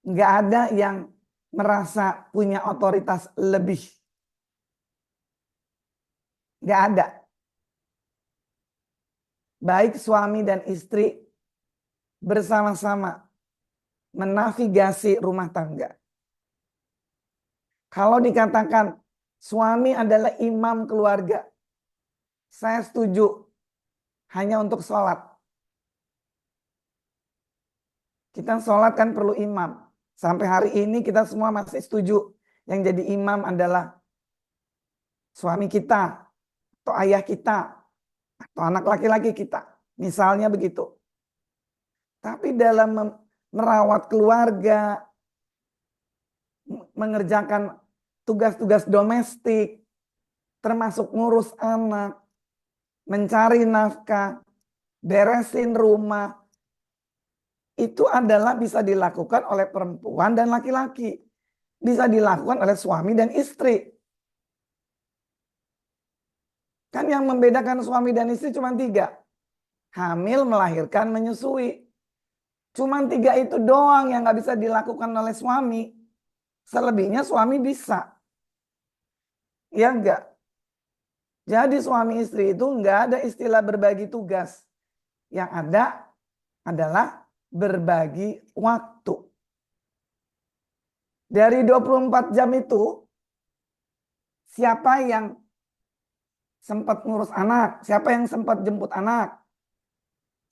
S6: nggak ada yang merasa punya otoritas lebih. Nggak ada. Baik suami dan istri bersama-sama menavigasi rumah tangga. Kalau dikatakan suami adalah imam keluarga, saya setuju hanya untuk sholat. Kita sholat kan perlu imam. Sampai hari ini kita semua masih setuju yang jadi imam adalah suami kita, atau ayah kita, atau anak laki-laki kita. Misalnya begitu. Tapi dalam merawat keluarga, mengerjakan tugas-tugas domestik, termasuk ngurus anak, mencari nafkah, beresin rumah, itu adalah bisa dilakukan oleh perempuan dan laki-laki. Bisa dilakukan oleh suami dan istri. Kan yang membedakan suami dan istri cuma 3. Hamil, melahirkan, menyusui. Cuma 3 itu doang yang nggak bisa dilakukan oleh suami. Selebihnya suami bisa. Ya enggak? Jadi suami istri itu enggak ada istilah berbagi tugas. Yang ada adalah berbagi waktu. Dari 24 jam itu, siapa yang sempat ngurus anak? Siapa yang sempat jemput anak?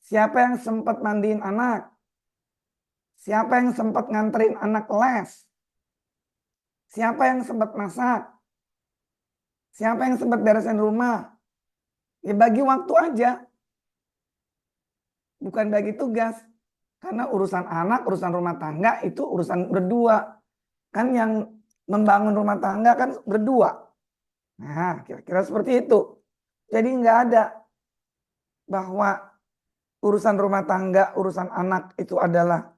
S6: Siapa yang sempat mandiin anak? Siapa yang sempat nganterin anak les? Siapa yang sempat masak? Siapa yang sempat beresin rumah? Ya bagi waktu aja. Bukan bagi tugas. Karena urusan anak, urusan rumah tangga itu urusan berdua. Kan yang membangun rumah tangga kan berdua. Nah, kira-kira seperti itu. Jadi nggak ada bahwa urusan rumah tangga, urusan anak itu adalah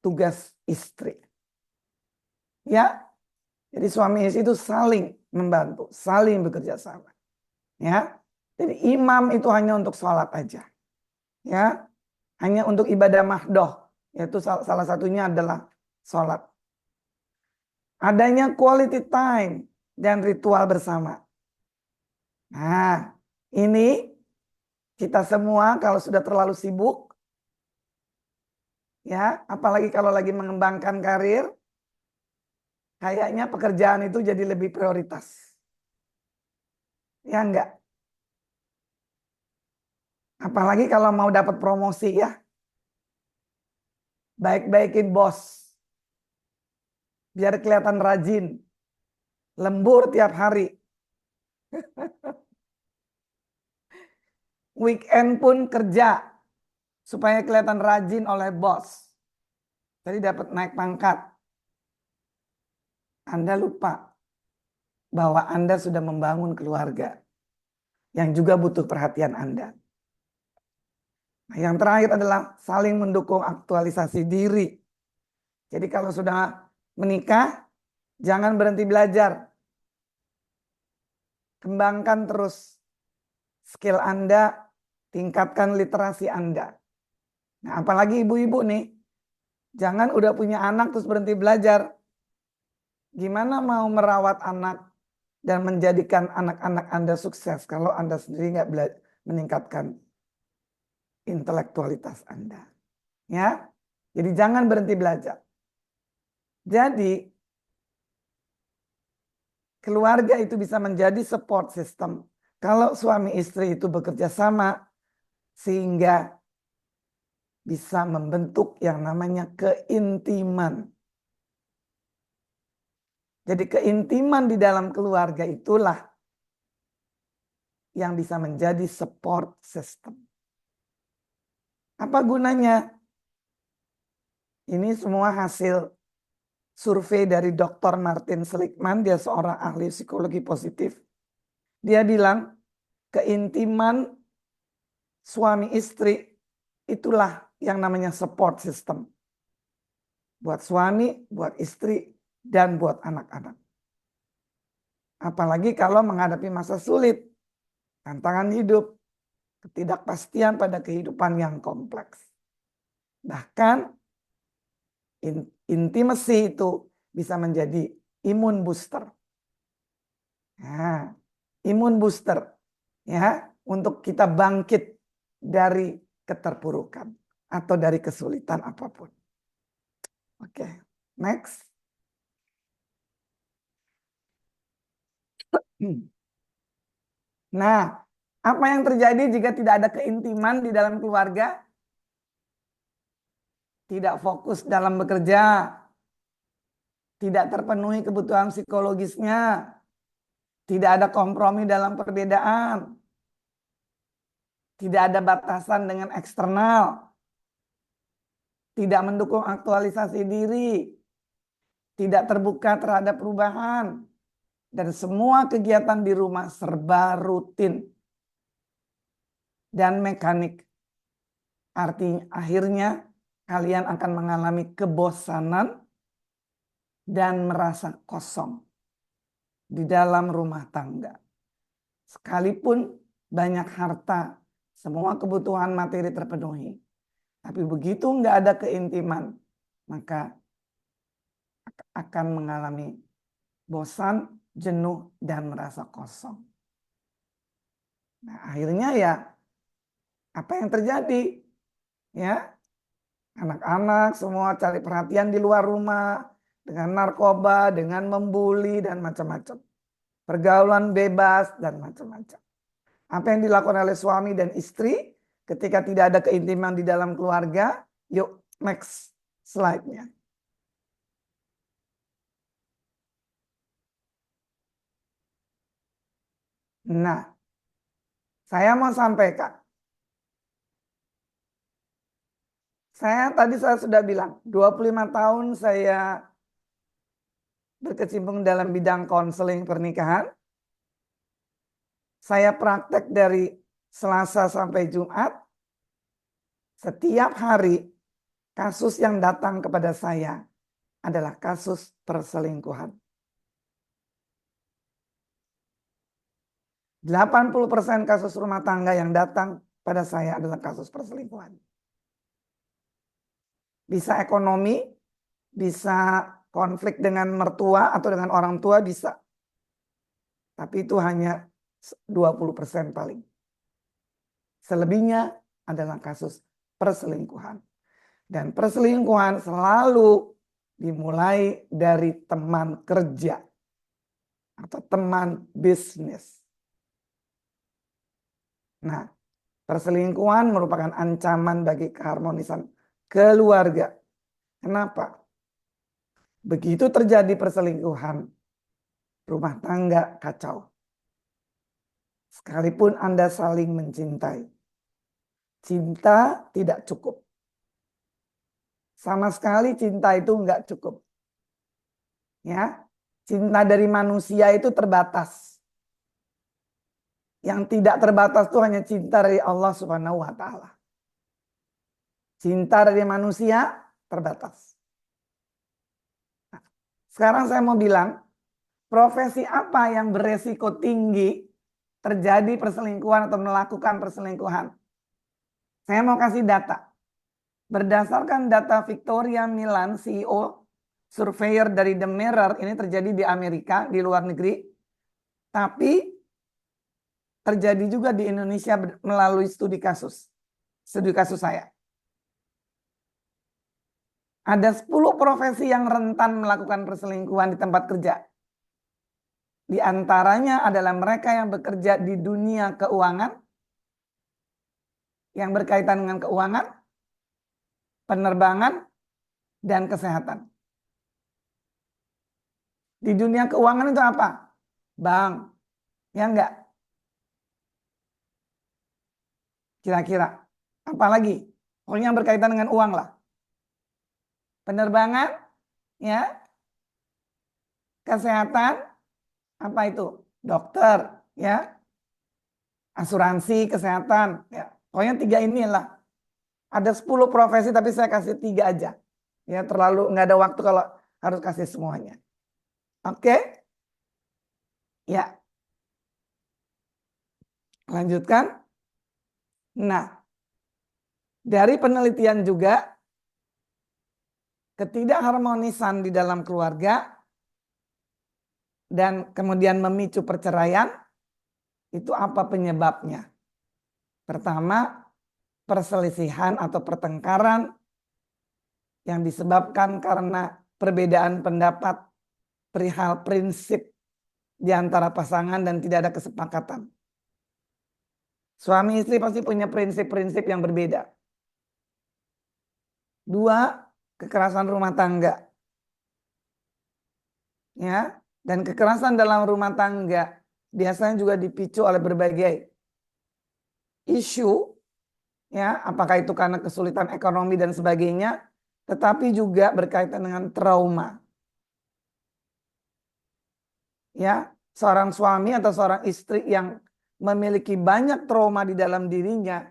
S6: tugas istri. Ya, jadi suami istri itu saling membantu, saling bekerja sama. Ya, jadi imam itu hanya untuk sholat aja. Ya, hanya untuk ibadah mahdoh, yaitu salah satunya adalah sholat. Adanya quality time dan ritual bersama. Nah, ini kita semua kalau sudah terlalu sibuk, Ya, apalagi kalau lagi mengembangkan karir, kayaknya pekerjaan itu jadi lebih prioritas. Ya enggak? Apalagi kalau mau dapat promosi ya. Baik-baikin bos. Biar kelihatan rajin. Lembur tiap hari. Weekend pun kerja. Supaya kelihatan rajin oleh bos. Jadi dapat naik pangkat. Anda lupa bahwa Anda sudah membangun keluarga. Yang juga butuh perhatian Anda. Nah, yang terakhir adalah saling mendukung aktualisasi diri. Jadi kalau sudah menikah, jangan berhenti belajar. Kembangkan terus skill Anda, tingkatkan literasi Anda. Nah, apalagi ibu-ibu nih, jangan udah punya anak terus berhenti belajar. Gimana mau merawat anak dan menjadikan anak-anak Anda sukses kalau Anda sendiri nggak meningkatkan intelektualitas Anda. Ya, jadi jangan berhenti belajar. Jadi keluarga itu bisa menjadi support system. Kalau suami istri itu bekerja sama sehingga bisa membentuk yang namanya keintiman. Jadi keintiman di dalam keluarga itulah yang bisa menjadi support system. Apa gunanya? Ini semua hasil survei dari Dr. Martin Seligman, dia seorang ahli psikologi positif. Dia bilang keintiman suami istri itulah yang namanya support system. Buat suami, buat istri, dan buat anak-anak. Apalagi kalau menghadapi masa sulit, tantangan hidup, ketidakpastian pada kehidupan yang kompleks. Bahkan intimacy itu bisa menjadi imun booster. Nah, imun booster ya untuk kita bangkit dari keterpurukan atau dari kesulitan apapun. Oke, next. Nah, apa yang terjadi jika tidak ada keintiman di dalam keluarga? Tidak fokus dalam bekerja, tidak terpenuhi kebutuhan psikologisnya, tidak ada kompromi dalam perbedaan, tidak ada batasan dengan eksternal, tidak mendukung aktualisasi diri, tidak terbuka terhadap perubahan, dan semua kegiatan di rumah serba rutin dan mekanik. Artinya akhirnya kalian akan mengalami kebosanan dan merasa kosong di dalam rumah tangga. Sekalipun banyak harta, semua kebutuhan materi terpenuhi. Tapi begitu nggak ada keintiman, maka akan mengalami bosan, jenuh, dan merasa kosong. Nah, akhirnya ya, apa yang terjadi? Ya, anak-anak semua cari perhatian di luar rumah, dengan narkoba, dengan membuli, dan macam-macam. Pergaulan bebas, dan macam-macam. Apa yang dilakukan oleh suami dan istri ketika tidak ada keintiman di dalam keluarga? Yuk, next slide-nya. Nah, saya mau sampaikan. Saya sudah bilang, 25 tahun saya berkecimpung dalam bidang konseling pernikahan. Saya praktek dari Selasa sampai Jumat. Setiap hari kasus yang datang kepada saya adalah kasus perselingkuhan. 80% kasus rumah tangga yang datang pada saya adalah kasus perselingkuhan. Bisa ekonomi, bisa konflik dengan mertua atau dengan orang tua bisa. Tapi itu hanya 20% paling. Selebihnya adalah kasus perselingkuhan. Dan perselingkuhan selalu dimulai dari teman kerja atau teman bisnis. Nah, perselingkuhan merupakan ancaman bagi keharmonisan keluarga. Kenapa? Begitu terjadi perselingkuhan, rumah tangga kacau. Sekalipun Anda saling mencintai, cinta tidak cukup. Sama sekali cinta itu enggak cukup. Ya, cinta dari manusia itu terbatas. Yang tidak terbatas itu hanya cinta dari Allah Subhanahu wa Ta'ala. Cinta dari manusia terbatas. Nah, sekarang saya mau bilang, profesi apa yang beresiko tinggi terjadi perselingkuhan atau melakukan perselingkuhan? Saya mau kasih data. Berdasarkan data Victoria Milan, CEO surveyor dari The Mirror, ini terjadi di Amerika, di luar negeri. Tapi terjadi juga di Indonesia melalui studi kasus saya. Ada 10 profesi yang rentan melakukan perselingkuhan di tempat kerja. Di antaranya adalah mereka yang bekerja di dunia keuangan, yang berkaitan dengan keuangan, penerbangan, dan kesehatan. Di dunia keuangan itu apa? Bank, ya enggak? Kira-kira, apalagi? Pokoknya yang berkaitan dengan uang lah. Penerbangan, ya, kesehatan, apa itu? Dokter, ya, asuransi kesehatan, ya. Pokoknya 3 inilah. Ada 10 profesi tapi saya kasih 3 aja. Ya, terlalu nggak ada waktu kalau harus kasih semuanya. Oke? Ya. Lanjutkan. Nah, dari penelitian juga ketidakharmonisan di dalam keluarga dan kemudian memicu perceraian, itu apa penyebabnya? Pertama, perselisihan atau pertengkaran yang disebabkan karena perbedaan pendapat perihal prinsip di antara pasangan dan tidak ada kesepakatan. Suami istri pasti punya prinsip-prinsip yang berbeda. 2, kekerasan rumah tangga. Ya, dan kekerasan dalam rumah tangga biasanya juga dipicu oleh berbagai isu, ya, apakah itu karena kesulitan ekonomi dan sebagainya, tetapi juga berkaitan dengan trauma. Ya, seorang suami atau seorang istri yang memiliki banyak trauma di dalam dirinya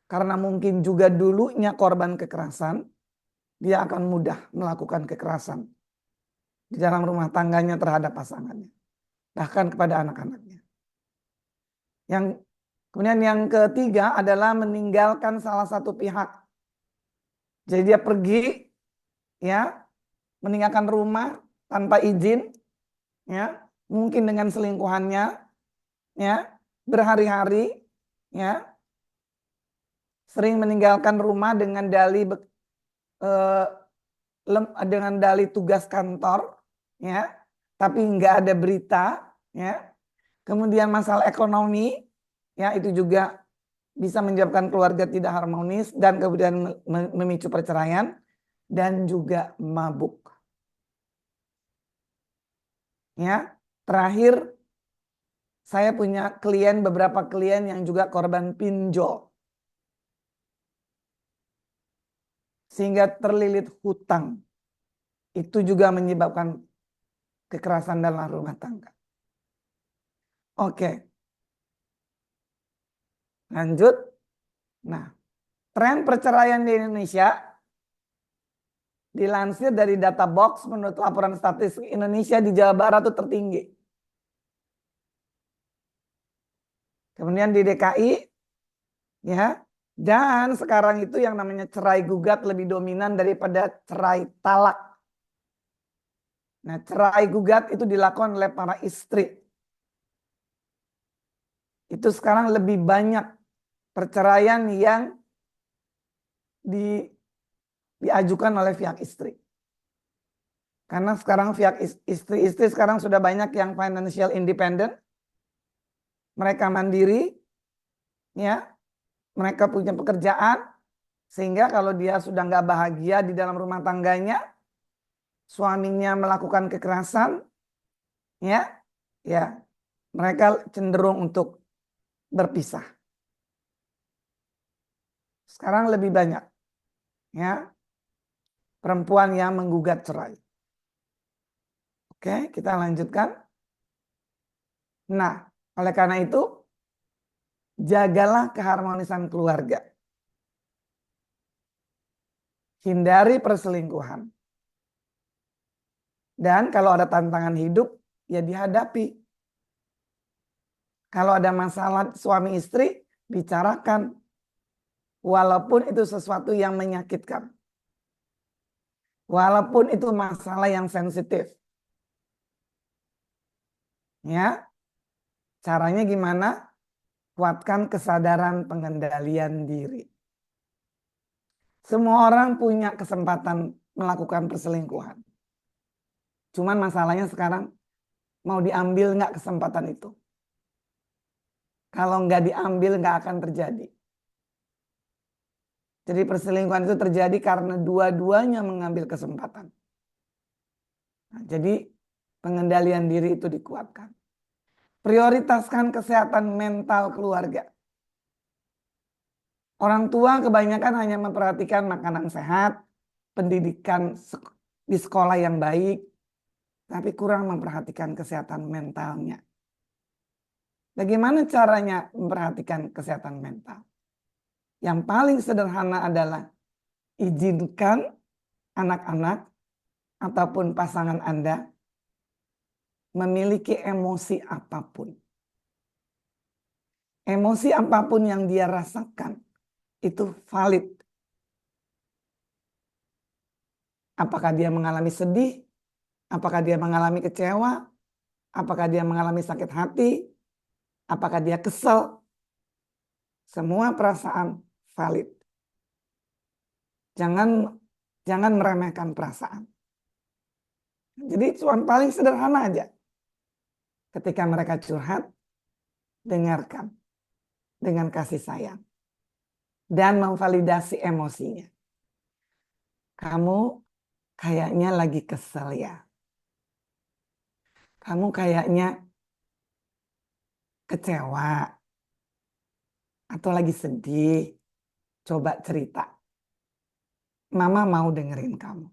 S6: karena mungkin juga dulunya korban kekerasan, dia akan mudah melakukan kekerasan di dalam rumah tangganya terhadap pasangannya, bahkan kepada anak-anaknya. Kemudian yang ketiga adalah meninggalkan salah satu pihak. Jadi dia pergi, ya, meninggalkan rumah tanpa izin, ya, mungkin dengan selingkuhannya, ya, berhari-hari, ya, sering meninggalkan rumah dengan dalih tugas kantor, ya, tapi nggak ada berita, ya. Kemudian masalah ekonomi, ya, itu juga bisa menyebabkan keluarga tidak harmonis dan kemudian memicu perceraian, dan juga mabuk. Ya, terakhir saya punya beberapa klien yang juga korban pinjol. Sehingga terlilit hutang. Itu juga menyebabkan kekerasan dalam rumah tangga. Oke. Lanjut. Nah, tren perceraian di Indonesia dilansir dari data box menurut laporan statistik Indonesia di Jawa Barat itu tertinggi. Kemudian di DKI, ya, dan sekarang itu yang namanya cerai gugat lebih dominan daripada cerai talak. Nah, cerai gugat itu dilakukan oleh para istri. Itu sekarang lebih banyak perceraian yang diajukan oleh pihak istri. Karena sekarang pihak istri-istri sekarang sudah banyak yang financial independent. Mereka mandiri, ya, mereka punya pekerjaan, sehingga kalau dia sudah nggak bahagia di dalam rumah tangganya, suaminya melakukan kekerasan, ya, ya, mereka cenderung untuk berpisah. Sekarang lebih banyak, ya, perempuan yang menggugat cerai. Oke, kita lanjutkan. Nah, oleh karena itu, jagalah keharmonisan keluarga. Hindari perselingkuhan. Dan kalau ada tantangan hidup, ya dihadapi. Kalau ada masalah suami istri, bicarakan. Walaupun itu sesuatu yang menyakitkan. Walaupun itu masalah yang sensitif. Ya, caranya gimana? Kuatkan kesadaran pengendalian diri. Semua orang punya kesempatan melakukan perselingkuhan. Cuman masalahnya sekarang mau diambil nggak kesempatan itu? Kalau nggak diambil nggak akan terjadi. Jadi perselingkuhan itu terjadi karena dua-duanya mengambil kesempatan. Nah, jadi pengendalian diri itu dikuatkan. Prioritaskan kesehatan mental keluarga. Orang tua kebanyakan hanya memperhatikan makanan sehat, pendidikan di sekolah yang baik, tapi kurang memperhatikan kesehatan mentalnya. Bagaimana caranya memperhatikan kesehatan mental? Yang paling sederhana adalah izinkan anak-anak ataupun pasangan Anda memiliki emosi apapun. Emosi apapun yang dia rasakan itu valid. Apakah dia mengalami sedih? Apakah dia mengalami kecewa? Apakah dia mengalami sakit hati? Apakah dia kesel? Semua perasaan valid. Jangan meremehkan perasaan. Jadi cuma paling sederhana aja. Ketika mereka curhat, dengarkan dengan kasih sayang dan memvalidasi emosinya. Kamu kayaknya lagi kesel ya. Kamu kayaknya kecewa atau lagi sedih. Coba cerita. Mama mau dengerin kamu.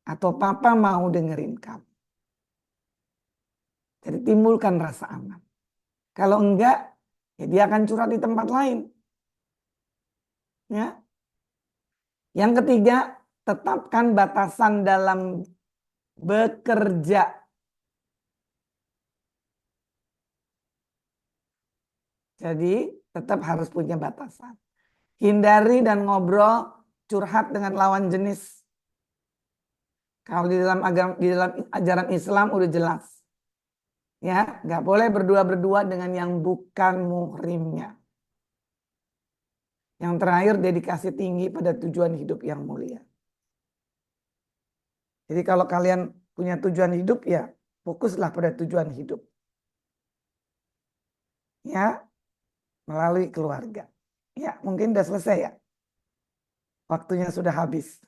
S6: Atau papa mau dengerin kamu. Jadi timbulkan rasa aman. Kalau enggak, ya dia akan curhat di tempat lain. Ya. Yang ketiga, tetapkan batasan dalam bekerja. Jadi tetap harus punya batasan. Hindari dan ngobrol curhat dengan lawan jenis. Kalau di dalam ajaran Islam udah jelas. Ya, nggak boleh berdua-berdua dengan yang bukan muhrimnya. Yang terakhir, dedikasi tinggi pada tujuan hidup yang mulia. Jadi kalau kalian punya tujuan hidup, ya fokuslah pada tujuan hidup. Ya, melalui keluarga. Ya, mungkin udah selesai ya. Waktunya sudah habis.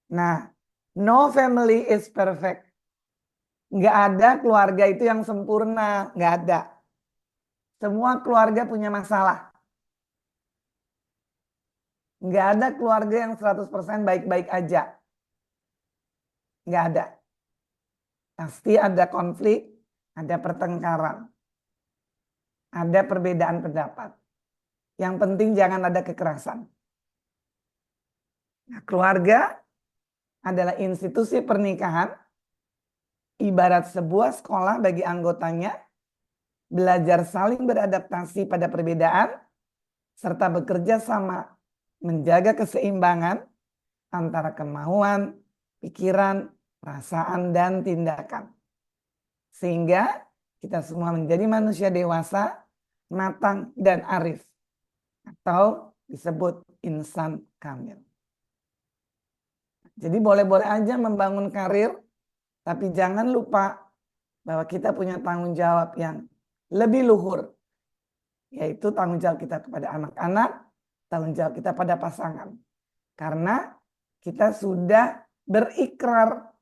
S6: Nah, no family is perfect. Nggak ada keluarga itu yang sempurna. Nggak ada. Semua keluarga punya masalah. Nggak ada keluarga yang 100% baik-baik aja. Nggak ada. Pasti ada konflik, ada pertengkaran. Ada perbedaan pendapat. Yang penting jangan ada kekerasan. Nah, keluarga adalah institusi pernikahan, ibarat sebuah sekolah bagi anggotanya, belajar saling beradaptasi pada perbedaan, serta bekerja sama menjaga keseimbangan antara kemauan, pikiran, perasaan, dan tindakan. Sehingga kita semua menjadi manusia dewasa, matang, dan arif. Atau disebut insan kamil. Jadi boleh-boleh aja membangun karir, tapi jangan lupa bahwa kita punya tanggung jawab yang lebih luhur, yaitu tanggung jawab kita kepada anak-anak, tanggung jawab kita pada pasangan. Karena kita sudah berikrar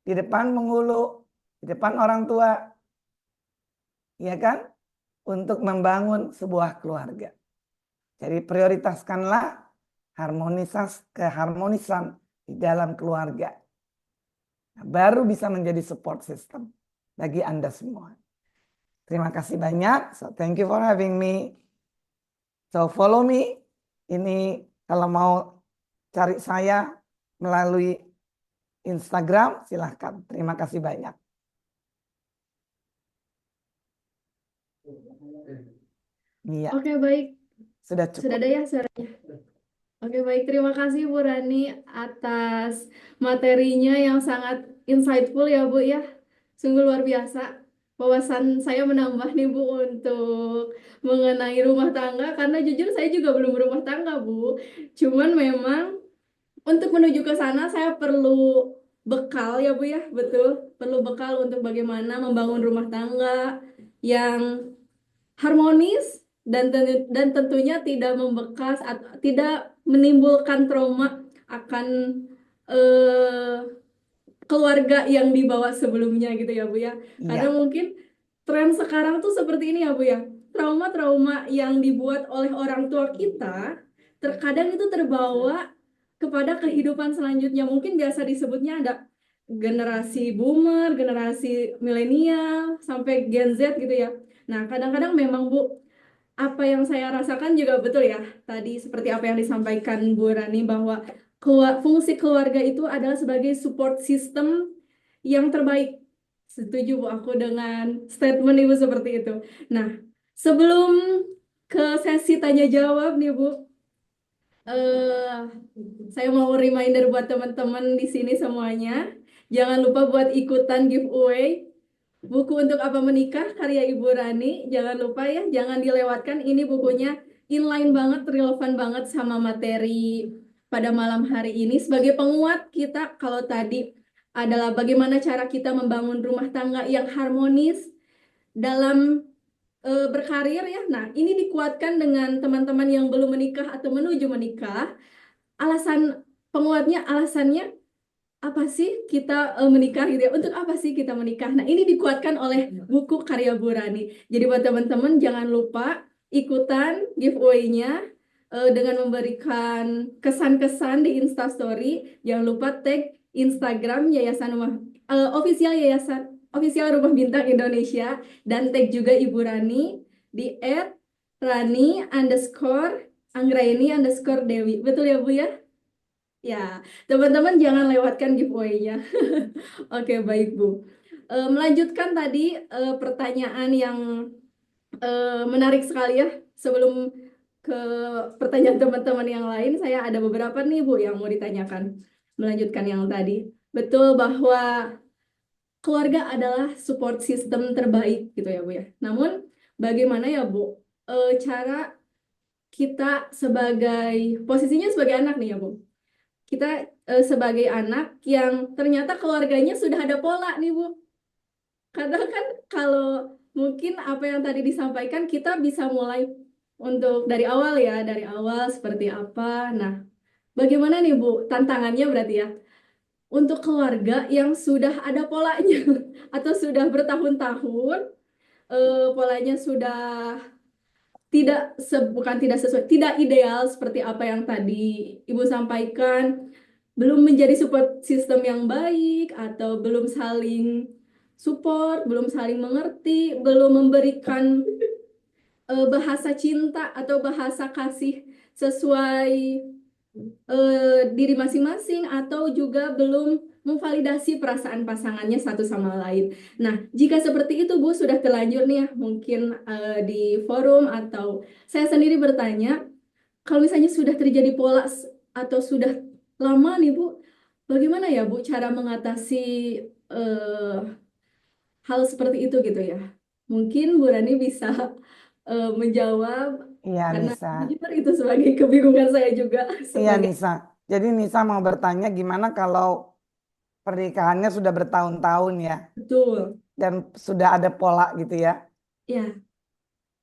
S6: di depan penghulu, di depan orang tua, ya kan, untuk membangun sebuah keluarga. Jadi prioritaskanlah keharmonisan di dalam keluarga. Nah, baru bisa menjadi support system bagi Anda semua. Terima kasih banyak. So thank you for having me. So follow me. Ini kalau mau cari saya melalui Instagram, silahkan. Terima kasih banyak. Iya,
S3: Oke, baik.
S6: sudah
S3: Sudah
S6: cukup.
S3: ada ya suaranya? Oke, baik. Terima kasih Bu Rani atas materinya yang sangat insightful ya Bu ya. Sungguh luar biasa. Wawasan saya menambah nih Bu untuk mengenai rumah tangga karena jujur saya juga belum berumah tangga Bu. Cuman memang untuk menuju ke sana saya perlu bekal ya Bu ya, betul. Perlu bekal untuk bagaimana membangun rumah tangga yang harmonis dan tentunya tidak membekas atau tidak menimbulkan trauma akan eh, keluarga yang dibawa sebelumnya gitu ya Bu ya. Karena
S6: Iya,
S3: mungkin tren sekarang tuh seperti ini ya Bu ya. Trauma-trauma yang dibuat oleh orang tua kita terkadang itu terbawa kepada kehidupan selanjutnya. Mungkin biasa disebutnya ada generasi boomer, generasi milenial, sampai Gen Z gitu ya. Nah, kadang-kadang memang Bu, apa yang saya rasakan juga betul ya. Tadi seperti apa yang disampaikan Bu Rani bahwa fungsi keluarga itu adalah sebagai support system yang terbaik. Setuju Bu aku dengan statement Ibu seperti itu. Nah, sebelum ke sesi tanya jawab nih Bu, eh saya mau reminder buat teman-teman di sini semuanya, jangan lupa buat ikutan giveaway buku Untuk Apa Menikah karya Ibu Rani. Jangan lupa ya, jangan dilewatkan. Ini bukunya inline banget, relevan banget sama materi pada malam hari ini. Sebagai penguat kita, kalau tadi adalah bagaimana cara kita membangun rumah tangga yang harmonis dalam berkarir ya. Nah, ini dikuatkan dengan teman-teman yang belum menikah atau menuju menikah. Alasannya apa sih kita menikah gitu ya? Untuk apa sih kita menikah? Nah, ini dikuatkan oleh buku karya Bu Rani. Jadi buat teman-teman jangan lupa ikutan giveaway-nya dengan memberikan kesan-kesan di Instastory. Jangan lupa tag Instagram official Rumah Bintang Indonesia dan tag juga Ibu Rani di @rani_anggraini_dewi. Betul ya Bu ya? Ya, teman-teman jangan lewatkan giveaway-nya. Oke, baik Bu. Melanjutkan tadi pertanyaan yang menarik sekali ya. Sebelum ke pertanyaan teman-teman yang lain, saya ada beberapa nih Bu yang mau ditanyakan. Melanjutkan yang tadi. Betul bahwa keluarga adalah support system terbaik gitu ya Bu ya. Namun bagaimana ya Bu cara kita posisinya sebagai anak nih ya Bu, kita sebagai anak yang ternyata keluarganya sudah ada pola nih Bu. Kadang kan kalau mungkin apa yang tadi disampaikan kita bisa mulai untuk dari awal ya, dari awal seperti apa. Nah, bagaimana nih Bu tantangannya berarti ya untuk keluarga yang sudah ada polanya atau sudah bertahun-tahun polanya sudah bukan tidak sesuai, tidak ideal seperti apa yang tadi Ibu sampaikan, belum menjadi support system yang baik atau belum saling support, belum saling mengerti, belum memberikan bahasa cinta atau bahasa kasih sesuai diri masing-masing atau juga belum memvalidasi perasaan pasangannya satu sama lain. Nah, jika seperti itu Bu sudah terlanjur nih ya, mungkin di forum atau saya sendiri bertanya, kalau misalnya sudah terjadi pola atau sudah lama nih Bu, bagaimana ya Bu cara mengatasi eh, hal seperti itu gitu ya? Mungkin Bu Rani bisa menjawab
S6: Iya,
S3: Karena
S6: Nisa.
S3: jujur itu sebagai kebingungan saya juga
S6: Iya,
S3: sebagai
S6: Nisa. Jadi Nisa mau bertanya gimana kalau pernikahannya sudah bertahun-tahun ya,
S3: betul.
S6: dan sudah ada pola gitu ya.
S3: Ya,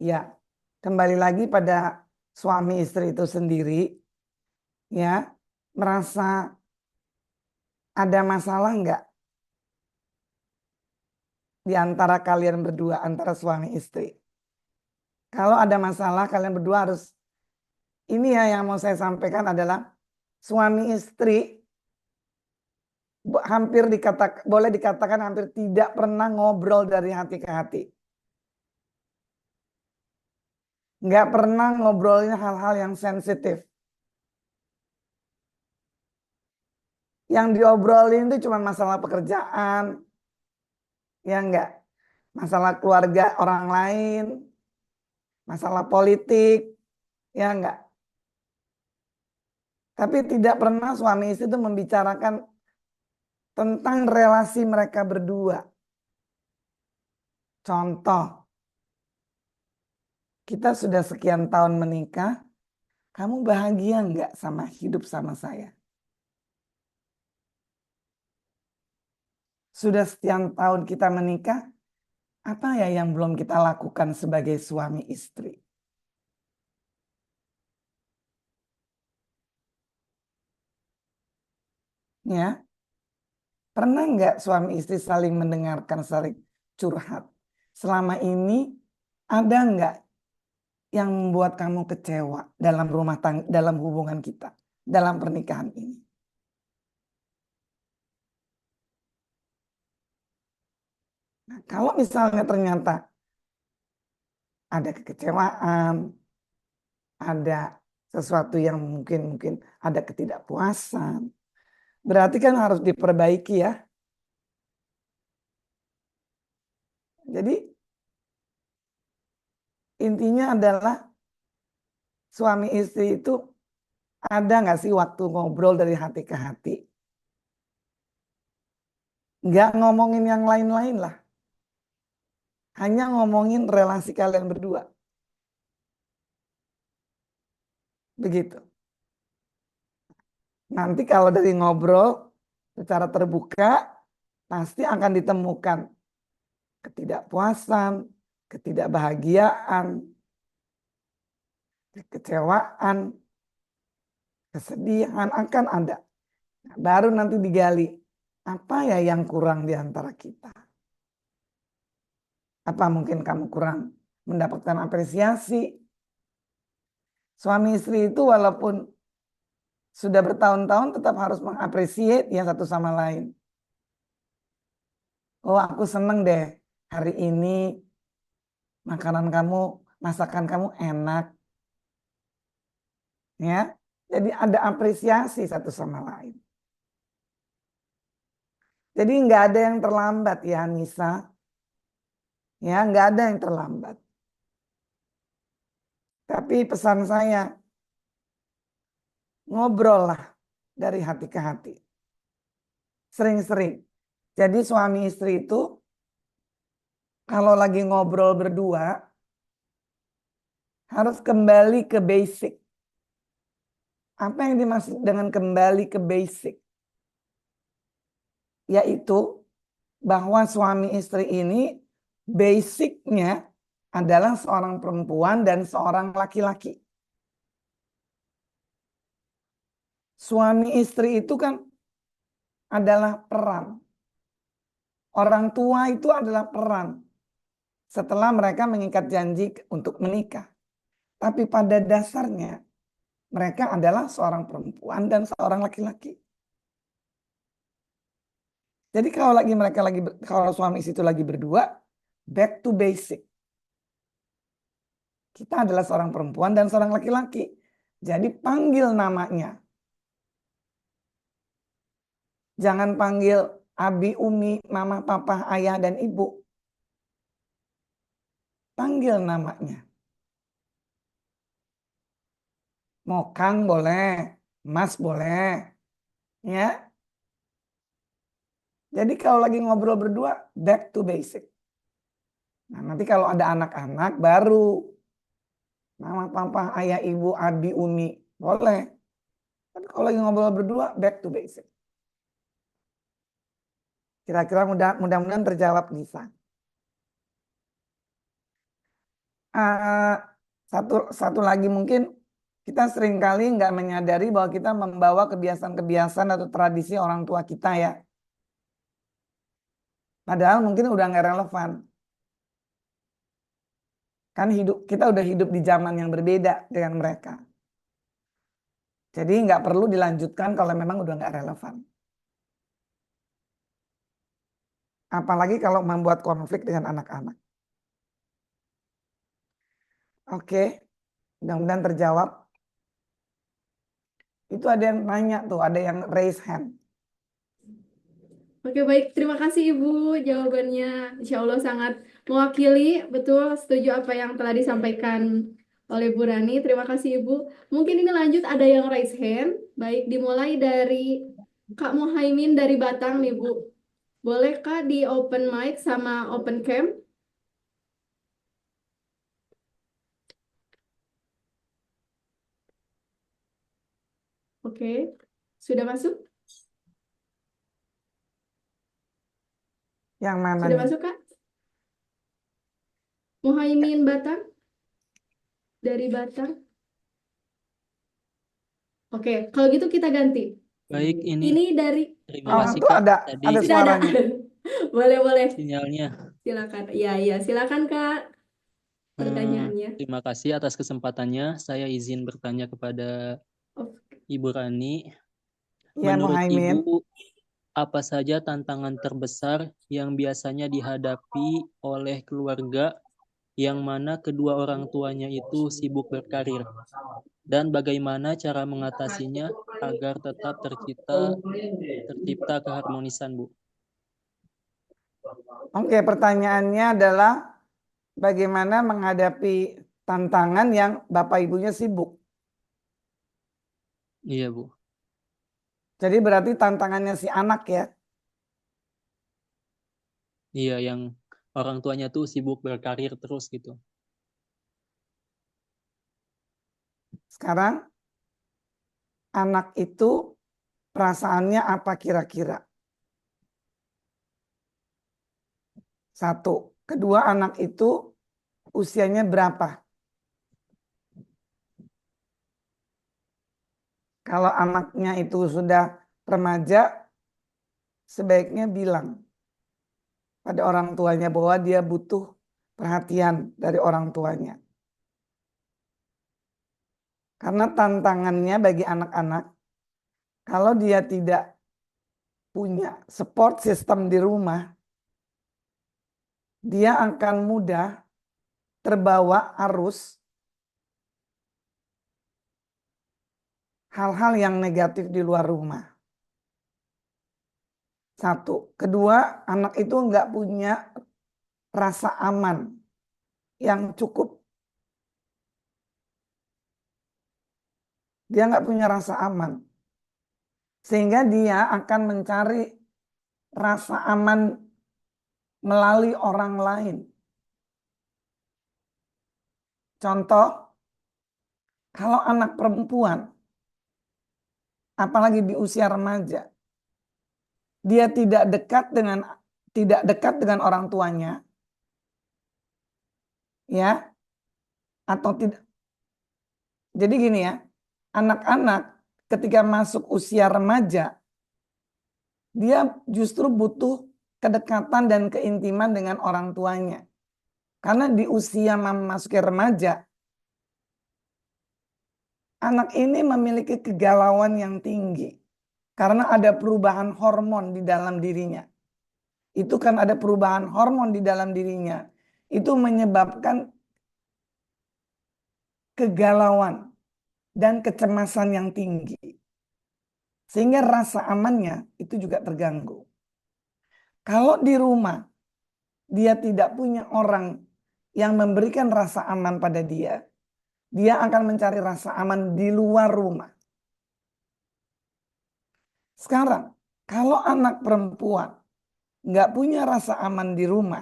S6: Ya, kembali lagi pada suami istri itu sendiri, ya, merasa ada masalah nggak di antara kalian berdua, antara suami istri? Kalau ada masalah, kalian berdua harus, ini ya yang mau saya sampaikan adalah suami istri hampir boleh dikatakan hampir tidak pernah ngobrol dari hati ke hati. Nggak pernah ngobrolin hal-hal yang sensitif. Yang diobrolin itu cuma masalah pekerjaan, ya enggak? Masalah keluarga orang lain, masalah politik, ya enggak? Tapi tidak pernah suami istri itu membicarakan tentang relasi mereka berdua. Contoh, kita sudah sekian tahun menikah, kamu bahagia enggak sama hidup sama saya? Sudah sekian tahun kita menikah, apa ya yang belum kita lakukan sebagai suami istri? Ya, pernah nggak suami istri saling mendengarkan, saling curhat? Selama ini ada nggak yang membuat kamu kecewa dalam dalam hubungan kita, dalam pernikahan ini? Nah, kalau misalnya ternyata ada kekecewaan, ada sesuatu yang mungkin ada ketidakpuasan, berarti kan harus diperbaiki ya. Jadi intinya adalah suami istri itu ada nggak sih waktu ngobrol dari hati ke hati? Nggak ngomongin yang lain-lain lah. Hanya ngomongin relasi kalian berdua. Begitu. Nanti kalau dari ngobrol secara terbuka, pasti akan ditemukan ketidakpuasan, ketidakbahagiaan, kekecewaan, kesedihan akan ada. Nah, baru nanti digali, apa ya yang kurang di antara kita? Apa mungkin kamu kurang mendapatkan apresiasi? Suami istri itu walaupun sudah bertahun-tahun tetap harus mengapresiasi yang satu sama lain. Oh, aku seneng deh hari ini makanan kamu, masakan kamu enak. Ya, jadi ada apresiasi satu sama lain. Jadi nggak ada yang terlambat ya Nisa. Ya, nggak ada yang terlambat. Tapi pesan saya, ngobrol lah dari hati ke hati. Sering-sering. Jadi suami istri itu kalau lagi ngobrol berdua harus kembali ke basic. Apa yang dimaksud dengan kembali ke basic? Yaitu bahwa suami istri ini basicnya adalah seorang perempuan dan seorang laki-laki. Suami istri itu kan adalah peran. Orang tua itu adalah peran. Setelah mereka mengikat janji untuk menikah. Tapi pada dasarnya mereka adalah seorang perempuan dan seorang laki-laki. Jadi kalau suami istri itu lagi berdua, back to basic. Kita adalah seorang perempuan dan seorang laki-laki. Jadi panggil namanya. Jangan panggil abi, umi, mama, papa, ayah, dan ibu. Panggil namanya. Mau Kang boleh, Mas boleh. Ya. Jadi kalau lagi ngobrol berdua, back to basic. Nah, nanti kalau ada anak-anak baru Mama, papa, ayah, ibu, abi, umi. Boleh. Tapi kalau lagi ngobrol berdua, back to basic. Kira-kira mudah-mudahan terjawab, Nisa. Ah, satu lagi mungkin kita seringkali nggak menyadari bahwa kita membawa kebiasaan-kebiasaan atau tradisi orang tua kita ya. Padahal mungkin udah nggak relevan. Kan kita udah hidup di zaman yang berbeda dengan mereka. Jadi nggak perlu dilanjutkan kalau memang udah nggak relevan. Apalagi kalau membuat konflik dengan anak-anak. Oke, mudah-mudahan terjawab. Itu ada yang nanya tuh, ada yang raise hand.
S3: Oke, baik. Terima kasih Ibu jawabannya. Insya Allah sangat mewakili, betul setuju apa yang telah disampaikan oleh Bu Rani. Terima kasih Ibu. Mungkin ini lanjut ada yang raise hand. Baik, dimulai dari Kak Muhaimin dari Batang nih Bu. Boleh Kak di open mic sama open cam? Oke, sudah masuk?
S6: Yang mana
S3: Sudah
S6: nih?
S3: masuk Kak? Muhaimin Batang dari Batang. Oke, kalau gitu kita ganti.
S5: Baik, ini
S3: Ini dari
S5: terima
S6: Oh,
S5: kasih
S6: itu
S5: Kak.
S6: ada
S5: Tadi
S6: ada
S3: sudah ada.
S6: suaranya.
S3: Boleh, boleh.
S5: sinyalnya.
S3: Silakan. Iya, silakan Kak pertanyaannya.
S5: Terima kasih atas kesempatannya. Saya izin bertanya kepada
S3: Oh,
S5: Ibu Rani.
S6: Ya,
S5: Menurut
S6: Muhaimin.
S5: Ibu, apa saja tantangan terbesar yang biasanya dihadapi oleh keluarga yang mana kedua orang tuanya itu sibuk berkarir? Dan bagaimana cara mengatasinya agar tetap tercipta keharmonisan, Bu?
S6: Oke, pertanyaannya adalah bagaimana menghadapi tantangan yang bapak ibunya sibuk.
S5: Iya, Bu.
S6: Jadi berarti tantangannya si anak ya.
S5: Iya, yang orang tuanya tuh sibuk berkarir terus gitu.
S6: Sekarang anak itu perasaannya apa kira-kira? Satu. Kedua, anak itu usianya berapa? Kalau anaknya itu sudah remaja, sebaiknya bilang pada orang tuanya bahwa dia butuh perhatian dari orang tuanya. Karena tantangannya bagi anak-anak, kalau dia tidak punya support system di rumah, dia akan mudah terbawa arus hal-hal yang negatif di luar rumah. Satu. Kedua, anak itu nggak punya rasa aman yang cukup. Dia nggak punya rasa aman. Sehingga dia akan mencari rasa aman melalui orang lain. Contoh, kalau anak perempuan, apalagi di usia remaja, dia tidak dekat dengan orang tuanya, ya, atau tidak. Jadi gini ya, anak-anak ketika masuk usia remaja, dia justru butuh kedekatan dan keintiman dengan orang tuanya. Karena di usia memasuki remaja, anak ini memiliki kegalauan yang tinggi. Karena ada perubahan hormon di dalam dirinya. Itu kan ada perubahan hormon di dalam dirinya. Itu menyebabkan kegalauan dan kecemasan yang tinggi. Sehingga rasa amannya itu juga terganggu. Kalau di rumah, dia tidak punya orang yang memberikan rasa aman pada dia, dia akan mencari rasa aman di luar rumah. Sekarang, kalau anak perempuan nggak punya rasa aman di rumah,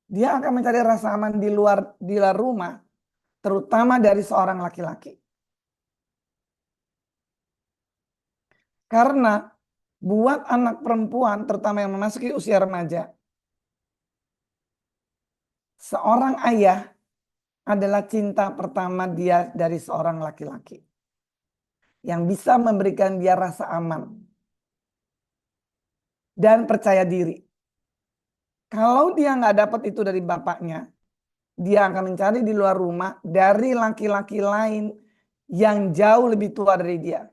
S6: dia akan mencari rasa aman di luar rumah, terutama dari seorang laki-laki. Karena buat anak perempuan, terutama yang memasuki usia remaja, seorang ayah adalah cinta pertama dia dari seorang laki-laki yang bisa memberikan dia rasa aman dan percaya diri. Kalau dia nggak dapat itu dari bapaknya, dia akan mencari di luar rumah dari laki-laki lain yang jauh lebih tua dari dia.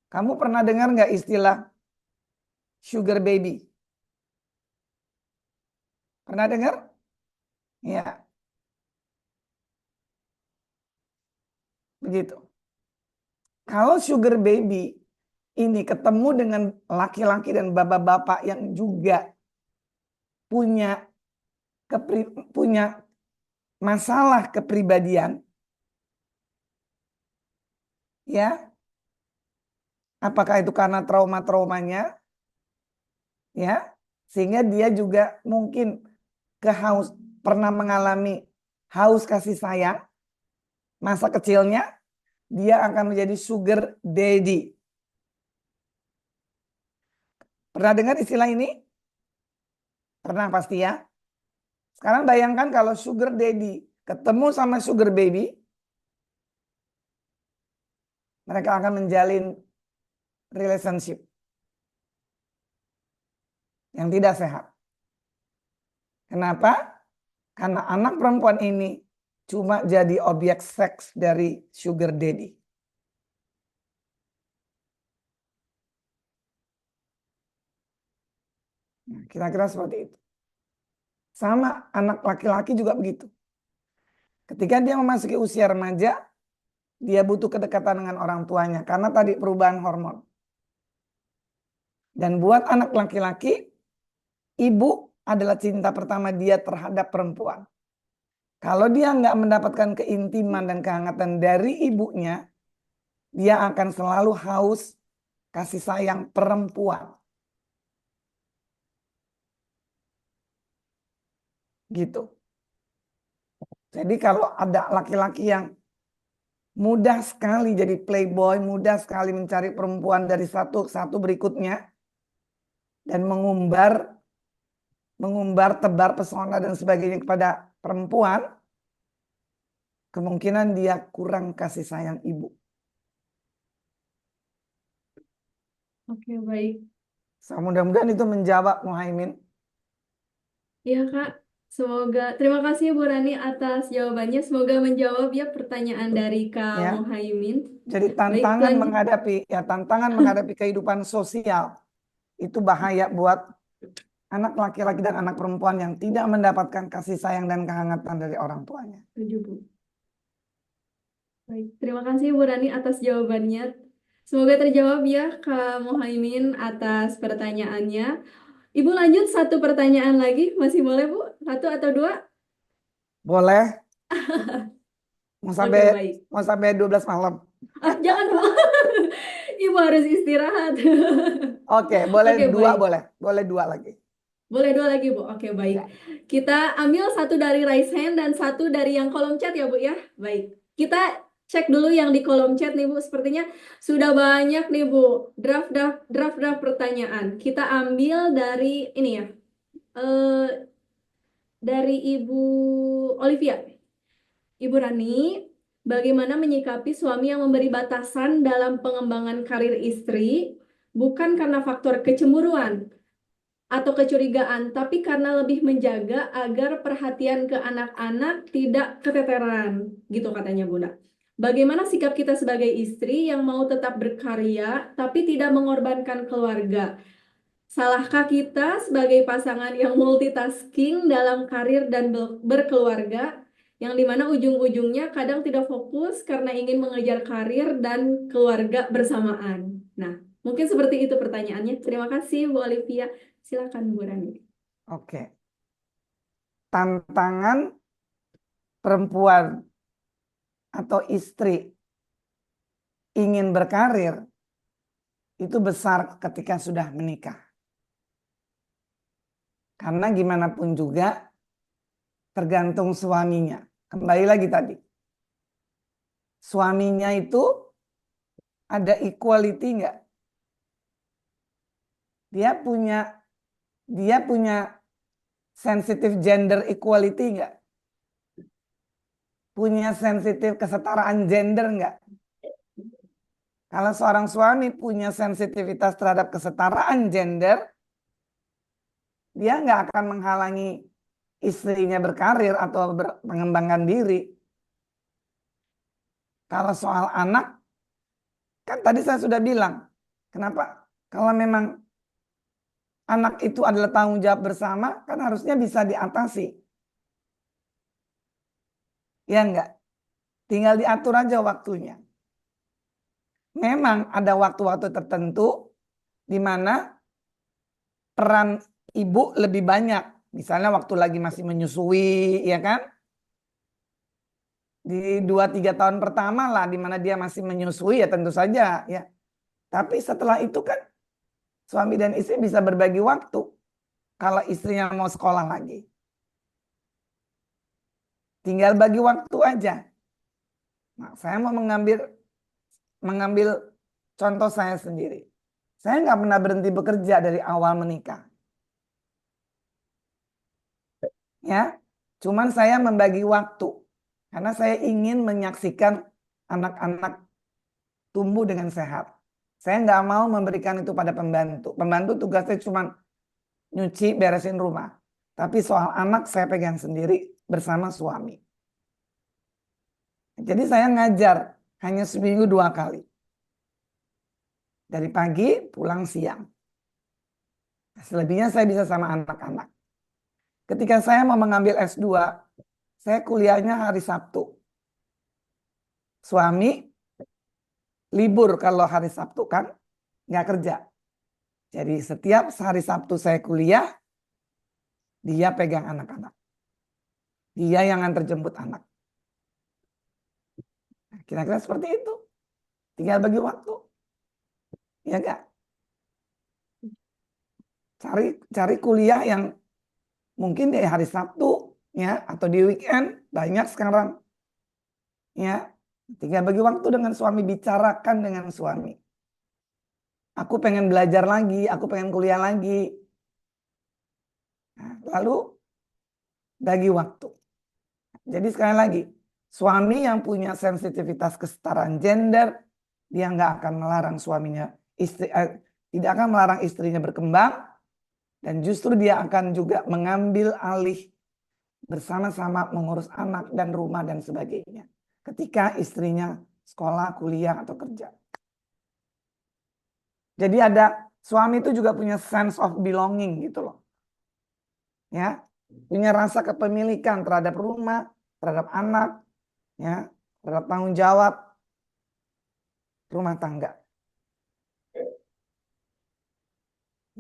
S6: Kamu pernah dengar nggak istilah sugar baby? Pernah dengar? Ya, begitu. Kalau sugar baby ini ketemu dengan laki-laki dan bapak-bapak yang juga punya masalah kepribadian, ya, apakah itu karena trauma-traumanya, ya, sehingga dia juga mungkin pernah mengalami haus kasih sayang masa kecilnya, dia akan menjadi sugar daddy. Pernah dengar istilah ini? Pernah pasti ya. Sekarang bayangkan kalau sugar daddy ketemu sama sugar baby, mereka akan menjalin relationship yang tidak sehat. Kenapa? Karena anak perempuan ini cuma jadi objek seks dari sugar daddy. Nah, kira-kira seperti itu. Sama anak laki-laki juga begitu. Ketika dia memasuki usia remaja, dia butuh kedekatan dengan orang tuanya karena tadi perubahan hormon. Dan buat anak laki-laki, ibu adalah cinta pertama dia terhadap perempuan. Kalau dia nggak mendapatkan keintiman dan kehangatan dari ibunya, dia akan selalu haus kasih sayang perempuan. Gitu. Jadi kalau ada laki-laki yang mudah sekali jadi playboy, mudah sekali mencari perempuan dari satu ke satu berikutnya, dan mengumbar tebar pesona dan sebagainya kepada perempuan, kemungkinan dia kurang kasih sayang ibu.
S3: Oke, baik.
S6: Mudah-mudahan itu menjawab, Muhaimin.
S3: Iya, Kak. Semoga, terima kasih Bu Rani atas jawabannya. Semoga menjawab ya pertanyaan dari Kak
S6: Ya.
S3: Muhaimin.
S6: Jadi
S3: Baik, lanjut.
S6: tantangan menghadapi kehidupan sosial itu bahaya buat anak laki-laki dan anak perempuan yang tidak mendapatkan kasih sayang dan kehangatan dari orang tuanya.
S3: Setuju, Bu. Baik, terima kasih Bu Rani atas jawabannya. Semoga terjawab ya Kak Muhaimin atas pertanyaannya. Ibu lanjut satu pertanyaan lagi, masih boleh Bu? Satu atau dua?
S6: Boleh? Mau
S3: Oke, baik.
S6: sampai 12 malam.
S3: Jangan Bu, Ibu harus istirahat.
S6: Oke, boleh
S3: Oke,
S6: dua,
S3: baik.
S6: boleh dua lagi.
S3: Boleh dua lagi Bu, oke baik. Kita ambil satu dari raise hand dan satu dari yang kolom chat ya Bu ya. Baik, kita cek dulu yang di kolom chat nih Bu. Sepertinya sudah banyak nih Bu draft pertanyaan. Kita ambil dari ini ya, dari Ibu Olivia. Ibu Rani, bagaimana menyikapi suami yang memberi batasan dalam pengembangan karir istri bukan karena faktor kecemburuan atau kecurigaan, tapi karena lebih menjaga agar perhatian ke anak-anak tidak keteteran, gitu katanya Bunda. Bagaimana sikap kita sebagai istri yang mau tetap berkarya, tapi tidak mengorbankan keluarga? Salahkah kita sebagai pasangan yang multitasking dalam karir dan berkeluarga, yang dimana ujung-ujungnya kadang tidak fokus karena ingin mengejar karir dan keluarga bersamaan? Nah, mungkin seperti itu pertanyaannya. Terima kasih Bu Olivia. Silakan Bu Rani.
S6: Oke. Tantangan perempuan atau istri ingin berkarir itu besar ketika sudah menikah. Karena gimana pun juga tergantung suaminya. Kembali lagi tadi. Suaminya itu ada equality nggak? Dia punya sensitive gender equality nggak? Punya sensitif kesetaraan gender nggak? Kalau seorang suami punya sensitivitas terhadap kesetaraan gender, dia nggak akan menghalangi istrinya berkarir atau mengembangkan diri. Kalau soal anak, kan tadi saya sudah bilang, kenapa? Kalau memang anak itu adalah tanggung jawab bersama, kan harusnya bisa diatasi. Ya enggak? Tinggal diatur aja waktunya. Memang ada waktu-waktu tertentu di mana peran ibu lebih banyak. Misalnya waktu lagi masih menyusui, ya kan? Di 2-3 tahun pertama lah, di mana dia masih menyusui, ya tentu saja. Ya. Tapi setelah itu kan suami dan istri bisa berbagi waktu. Kalau istrinya mau sekolah lagi. Tinggal bagi waktu aja. Nah, saya mau mengambil contoh saya sendiri. Saya nggak pernah berhenti bekerja dari awal menikah. Ya, cuman saya membagi waktu karena saya ingin menyaksikan anak-anak tumbuh dengan sehat. Saya nggak mau memberikan itu pada pembantu. Pembantu tugasnya cuma nyuci, beresin rumah. Tapi soal anak saya pegang sendiri bersama suami. Jadi saya ngajar hanya seminggu 2 kali. Dari pagi pulang siang. Selebihnya saya bisa sama anak-anak. Ketika saya mau mengambil S2, saya kuliahnya hari Sabtu. Suami libur kalau hari Sabtu kan, nggak kerja. Jadi setiap hari Sabtu saya kuliah, dia pegang anak-anak. Dia yang antar jemput anak. Kira-kira seperti itu. Tinggal bagi waktu. Ya enggak? Cari kuliah yang mungkin di hari Sabtu ya atau di weekend, banyak sekarang. Ya, tinggal bagi waktu dengan suami, bicarakan dengan suami. Aku pengen belajar lagi, aku pengen kuliah lagi. Nah, lalu bagi waktu. Jadi sekali lagi, suami yang punya sensitivitas kesetaraan gender, dia nggak akan melarang suaminya, tidak akan melarang istrinya berkembang, dan justru dia akan juga mengambil alih bersama-sama mengurus anak dan rumah dan sebagainya. Ketika istrinya sekolah, kuliah, atau kerja. Jadi ada suami itu juga punya sense of belonging gitu loh. Ya, punya rasa kepemilikan terhadap rumah, terhadap anak, ya, terhadap tanggung jawab rumah tangga.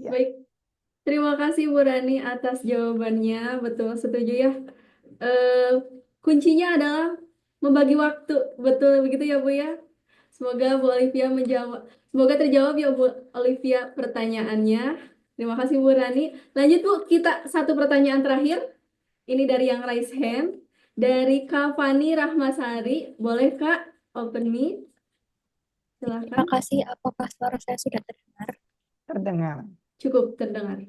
S6: Ya.
S3: Baik, terima kasih Bu Rani atas jawabannya. Betul, setuju ya. Kuncinya adalah membagi waktu. Betul begitu ya Bu ya. Semoga Bu Olivia semoga terjawab ya Bu Olivia pertanyaannya. Terima kasih Bu Rani. Lanjut Bu, kita satu pertanyaan terakhir. Ini dari yang raise hand. Dari Kak Fani Rahmasari. Boleh Kak open mic?
S1: Terima
S3: Silakan.
S1: kasih. Apakah suara saya sudah terdengar?
S6: Terdengar.
S3: Cukup terdengar.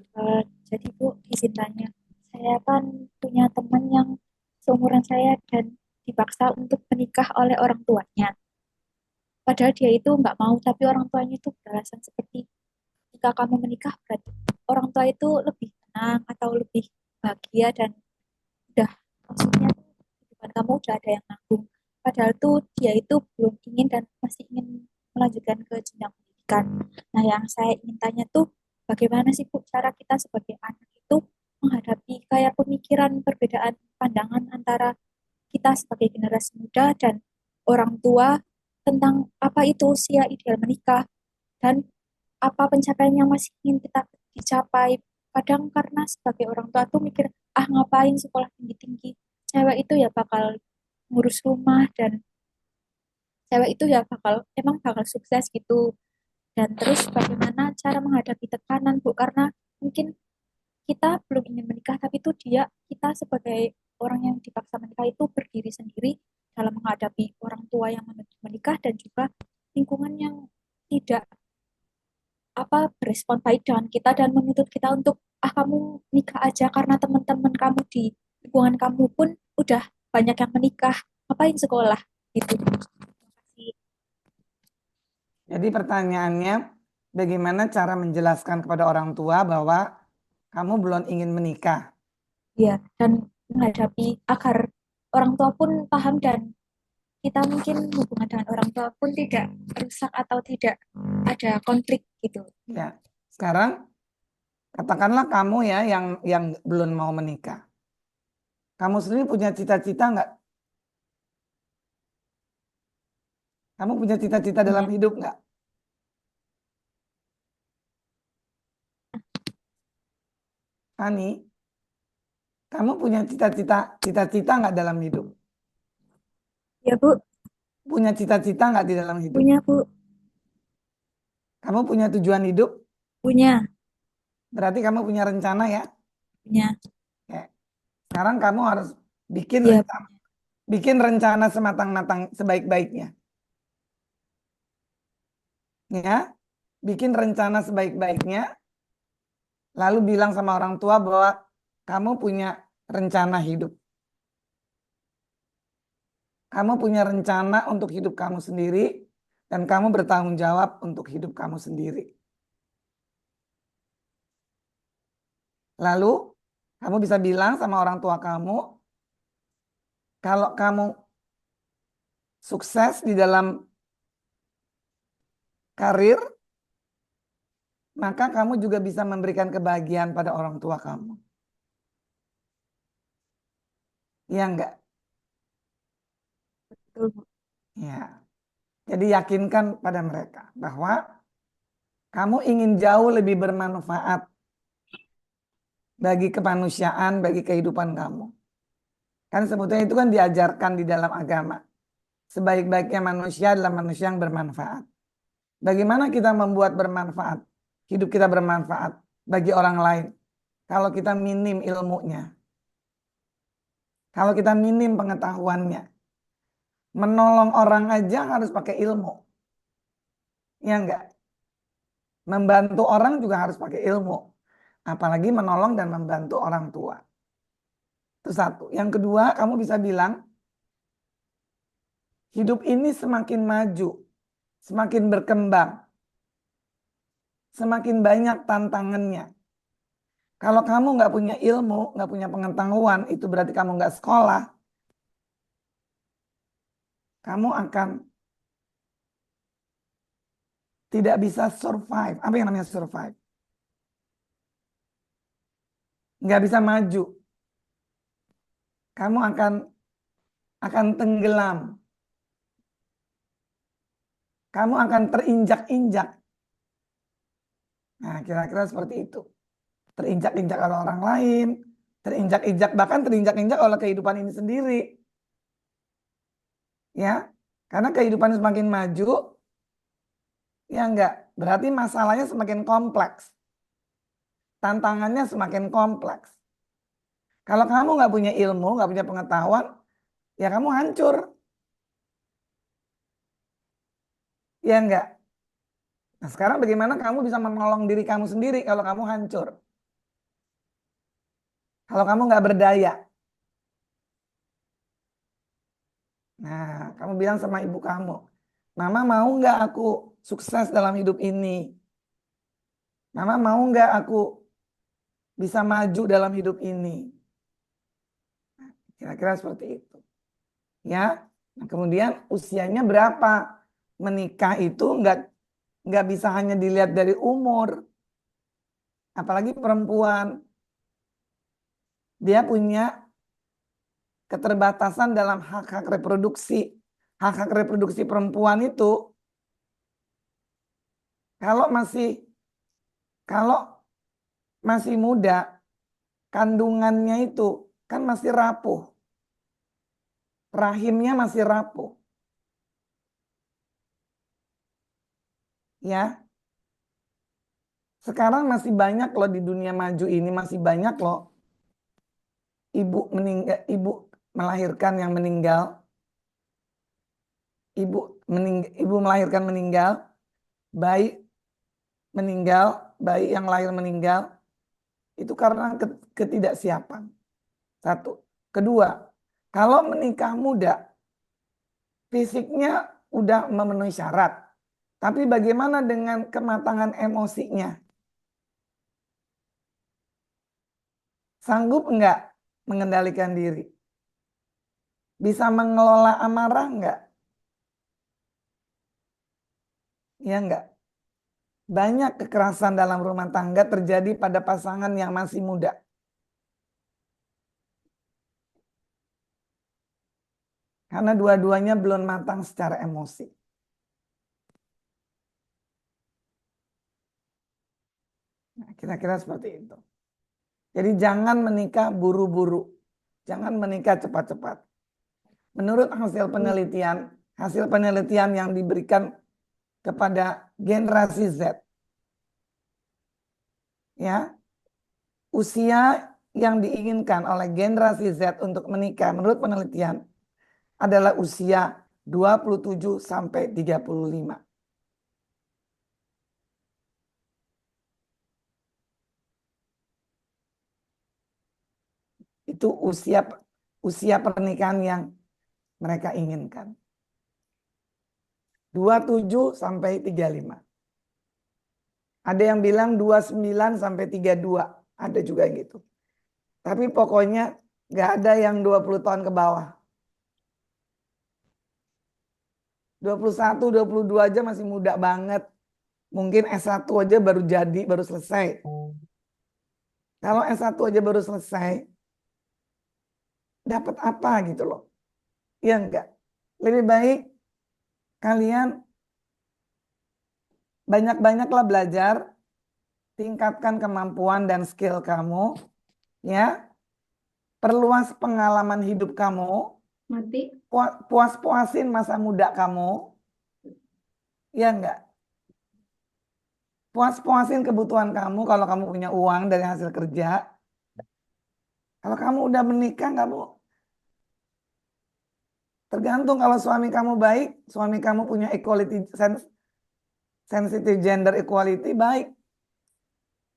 S1: Jadi Bu, izin tanya. Saya kan punya teman yang seumuran saya dan dipaksa untuk menikah oleh orang tuanya. Padahal dia itu nggak mau, tapi orang tuanya itu beralasan seperti, jika kamu menikah berarti orang tua itu lebih tenang atau lebih bahagia dan udah maksudnya kehidupan kamu udah ada yang nanggung. Padahal tuh dia itu belum ingin dan masih ingin melanjutkan ke jenjang pendidikan. Nah, yang saya ingin tanya tuh, bagaimana sih Bu cara kita sebagai anak itu menghadapi kayak pemikiran perbedaan pandangan antara kita sebagai generasi muda dan orang tua tentang apa itu usia ideal menikah dan apa pencapaian yang masih ingin kita dicapai. Kadang karena sebagai orang tua tuh mikir, ah ngapain sekolah tinggi-tinggi, cewek itu ya bakal ngurus rumah dan cewek itu ya emang bakal sukses gitu. Dan terus bagaimana cara menghadapi tekanan Bu, karena mungkin kita belum ingin menikah, tapi tuh kita sebagai orang yang dipaksa menikah itu berdiri sendiri dalam menghadapi orang tua yang menuntut menikah dan juga lingkungan yang tidak berespon baik dengan kita dan menuntut kita untuk kamu nikah aja karena teman-teman kamu di lingkungan kamu pun udah banyak yang menikah, ngapain sekolah gitu. Terima kasih.
S6: Jadi pertanyaannya, bagaimana cara menjelaskan kepada orang tua bahwa kamu belum ingin menikah?
S1: Ya, dan menghadapi agar orang tua pun paham dan kita mungkin hubungan dengan orang tua pun tidak rusak atau tidak ada konflik gitu.
S6: Ya, sekarang katakanlah kamu ya yang belum mau menikah. Kamu sendiri punya cita-cita nggak? Kamu punya cita-cita dalam
S1: Punya.
S6: hidup nggak? Ani, kamu punya cita-cita nggak dalam hidup?
S1: Ya Bu,
S6: Punya cita-cita nggak di dalam hidup?
S1: punya Bu,
S6: Kamu punya tujuan hidup?
S1: punya,
S6: Berarti kamu punya rencana ya?
S1: punya.
S6: Ya. Sekarang kamu harus bikin
S1: Ya,
S6: rencana, bikin rencana sematang-matang sebaik-baiknya. Ya, bikin rencana sebaik-baiknya, lalu bilang sama orang tua bahwa kamu punya rencana hidup. Kamu punya rencana untuk hidup kamu sendiri, dan kamu bertanggung jawab untuk hidup kamu sendiri. Lalu, kamu bisa bilang sama orang tua kamu, kalau kamu sukses di dalam karir, maka kamu juga bisa memberikan kebahagiaan pada orang tua kamu. Iya enggak?
S1: betul Bu.
S6: Ya. Jadi yakinkan pada mereka bahwa kamu ingin jauh lebih bermanfaat bagi kemanusiaan, bagi kehidupan kamu. Kan sebetulnya itu kan diajarkan di dalam agama. Sebaik-baiknya manusia adalah manusia yang bermanfaat. Bagaimana kita membuat bermanfaat? Hidup kita bermanfaat bagi orang lain. Kalau kita minim ilmunya. Kalau kita minim pengetahuannya. Menolong orang aja harus pakai ilmu. Ya enggak? Membantu orang juga harus pakai ilmu. Apalagi menolong dan membantu orang tua. Itu satu. Yang kedua, kamu bisa bilang, hidup ini semakin maju, semakin berkembang, semakin banyak tantangannya. Kalau kamu nggak punya ilmu, nggak punya pengetahuan, itu berarti kamu nggak sekolah. Kamu akan tidak bisa survive. Apa yang namanya survive? Nggak bisa maju. Kamu akan tenggelam. Kamu akan terinjak-injak. Nah, kira-kira seperti itu. Terinjak-injak oleh orang lain, terinjak-injak, bahkan terinjak-injak oleh kehidupan ini sendiri. Ya, karena kehidupan semakin maju, ya enggak, berarti masalahnya semakin kompleks. Tantangannya semakin kompleks. Kalau kamu nggak punya ilmu, nggak punya pengetahuan, ya kamu hancur. Ya enggak. Nah, sekarang bagaimana kamu bisa menolong diri kamu sendiri kalau kamu hancur? Kalau kamu nggak berdaya. Nah, kamu bilang sama ibu kamu, Mama mau nggak aku sukses dalam hidup ini? Mama mau nggak aku bisa maju dalam hidup ini? Kira-kira seperti itu. Ya, nah, kemudian usianya berapa? Menikah itu nggak bisa hanya dilihat dari umur. Apalagi perempuan. Dia punya keterbatasan dalam hak-hak reproduksi. Hak-hak reproduksi perempuan itu kalau kalau masih muda, kandungannya itu kan masih rapuh. Rahimnya masih rapuh. Ya. Sekarang masih banyak loh di dunia maju ini, masih banyak loh ibu melahirkan yang meninggal, ibu melahirkan meninggal, bayi meninggal, bayi yang lahir meninggal, itu karena ketidaksiapan. Satu. Kedua, kalau menikah muda, fisiknya udah memenuhi syarat, tapi bagaimana dengan kematangan emosinya? Sanggup enggak mengendalikan diri? Bisa mengelola amarah enggak? Ya enggak? Banyak kekerasan dalam rumah tangga terjadi pada pasangan yang masih muda. Karena dua-duanya belum matang secara emosi. Nah, kira-kira seperti itu. Jadi jangan menikah buru-buru. Jangan menikah cepat-cepat. Menurut hasil penelitian yang diberikan kepada generasi Z, ya, usia yang diinginkan oleh generasi Z untuk menikah menurut penelitian adalah usia 27 sampai 35. Itu usia pernikahan yang mereka inginkan. 27 sampai 35. Ada yang bilang 29 sampai 32. Ada juga yang gitu. Tapi pokoknya nggak ada yang 20 tahun ke bawah. 21, 22 aja masih muda banget. Mungkin S1 aja baru jadi, baru selesai. Kalau S1 aja baru selesai, dapat apa gitu loh. Ya enggak. Lebih baik kalian banyak-banyaklah belajar, tingkatkan kemampuan dan skill kamu, ya. Perluas pengalaman hidup kamu,
S3: Mati.
S6: puas-puasin masa muda kamu, ya enggak. Puas-puasin kebutuhan kamu kalau kamu punya uang dari hasil kerja. Kalau kamu udah menikah, kamu tergantung kalau suami kamu baik, suami kamu punya equality sensitive gender equality baik.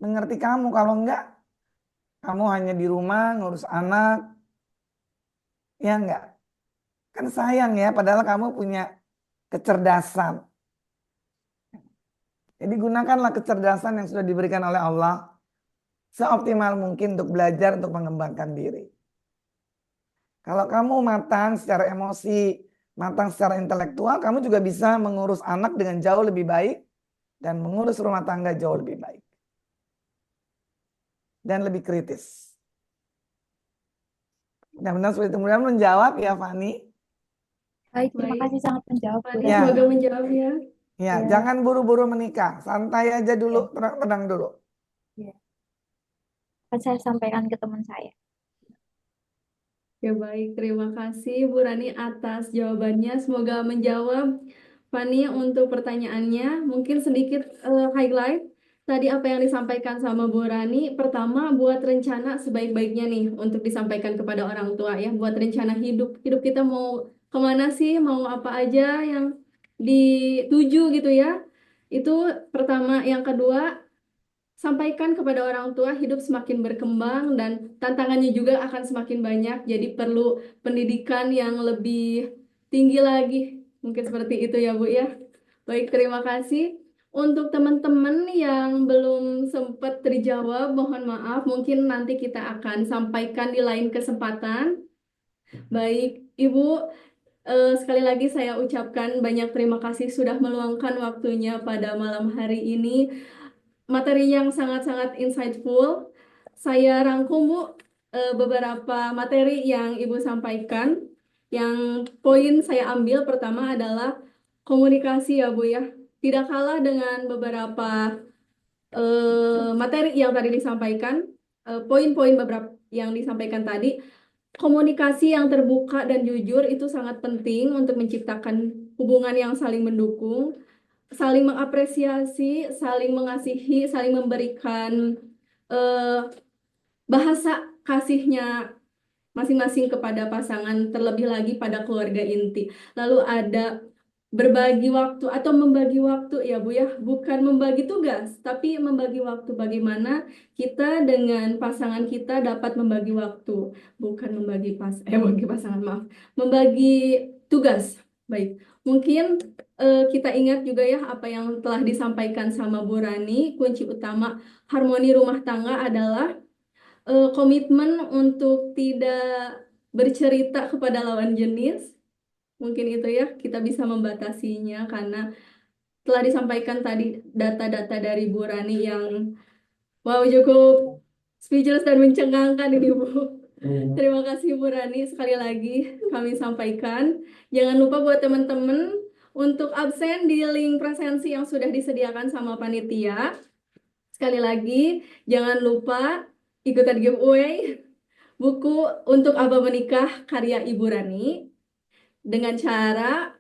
S6: Mengerti kamu, kalau enggak, kamu hanya di rumah ngurus anak, ya enggak. Kan sayang ya, padahal kamu punya kecerdasan. Jadi gunakanlah kecerdasan yang sudah diberikan oleh Allah seoptimal mungkin untuk belajar, untuk mengembangkan diri. Kalau kamu matang secara emosi, matang secara intelektual, kamu juga bisa mengurus anak dengan jauh lebih baik dan mengurus rumah tangga jauh lebih baik. Dan lebih kritis. Benar-benar seperti itu. Mudah menjawab ya, Fani.
S1: Baik, terima
S3: Baik.
S1: kasih sangat menjawab, Bu
S3: Fani,
S6: Ya.
S3: semoga menjawab ya.
S6: Ya,
S1: Ya.
S6: jangan buru-buru menikah. Santai aja dulu, tenang dulu.
S1: Akan saya sampaikan ke teman saya.
S3: Ya baik, terima kasih Bu Rani atas jawabannya. Semoga menjawab. Fani untuk pertanyaannya, mungkin sedikit highlight tadi apa yang disampaikan sama Bu Rani. Pertama, buat rencana sebaik-baiknya nih untuk disampaikan kepada orang tua ya. Buat rencana hidup. Hidup kita mau kemana sih, mau apa aja yang dituju gitu ya. Itu pertama. Yang kedua, sampaikan kepada orang tua hidup semakin berkembang dan tantangannya juga akan semakin banyak. Jadi perlu pendidikan yang lebih tinggi lagi. Mungkin seperti itu ya Bu ya. Baik, terima kasih. Untuk teman-teman yang belum sempat terjawab, mohon maaf. Mungkin nanti kita akan sampaikan di lain kesempatan. Baik, Ibu, sekali lagi saya ucapkan banyak terima kasih sudah meluangkan waktunya pada malam hari ini. Materi yang sangat-sangat insightful. Saya rangkum Bu beberapa materi yang Ibu sampaikan. Yang poin saya ambil pertama adalah komunikasi ya Bu ya. Tidak kalah dengan beberapa materi yang tadi disampaikan, poin-poin beberapa yang disampaikan tadi, komunikasi yang terbuka dan jujur itu sangat penting untuk menciptakan hubungan yang saling mendukung. saling mengapresiasi, saling mengasihi, saling memberikan eh, bahasa kasihnya masing-masing kepada pasangan, terlebih lagi pada keluarga inti. Lalu ada berbagi waktu atau membagi waktu ya Bu ya, bukan membagi tugas, tapi membagi waktu. Bagaimana kita dengan pasangan kita dapat membagi waktu, bukan bagi pasangan, maaf, membagi tugas. Baik, mungkin kita ingat juga ya apa yang telah disampaikan sama Bu Rani. Kunci utama harmoni rumah tangga adalah komitmen untuk tidak bercerita kepada lawan jenis. Mungkin itu ya, kita bisa membatasinya karena telah disampaikan tadi data-data dari Bu Rani yang wow, cukup speechless dan mencengangkan ini Bu. Terima kasih Bu Rani, sekali lagi kami sampaikan. Jangan lupa buat teman-teman untuk absen di link presensi yang sudah disediakan sama panitia. Sekali lagi, jangan lupa ikutan giveaway buku untuk Abah Menikah karya Ibu Rani dengan cara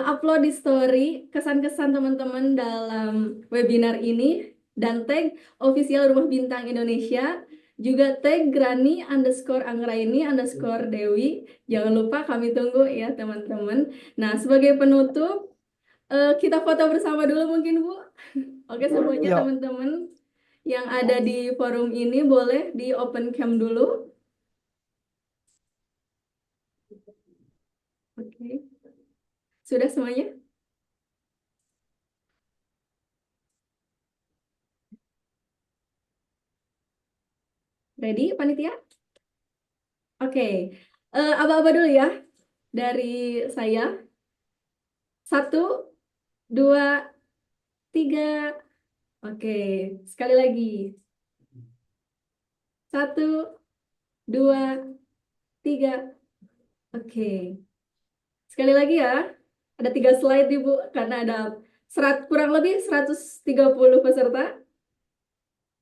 S3: upload di story kesan-kesan teman-teman dalam webinar ini dan tag official Rumah Bintang Indonesia, juga tag Grani_Anggraini_Dewi. Jangan lupa, kami tunggu ya teman-teman. Nah, sebagai penutup kita foto bersama dulu mungkin Bu. Oke, semuanya
S6: Yuk.
S3: teman-teman yang ada di forum ini boleh di open cam dulu. Oke. Sudah semuanya? Ready, panitia? Oke. Aba-aba dulu ya. Dari saya. 1, 2, 3. Oke. Sekali lagi. 1, 2, 3. Oke. Sekali lagi ya. Ada 3 slide Ibu, karena ada kurang lebih 130 peserta.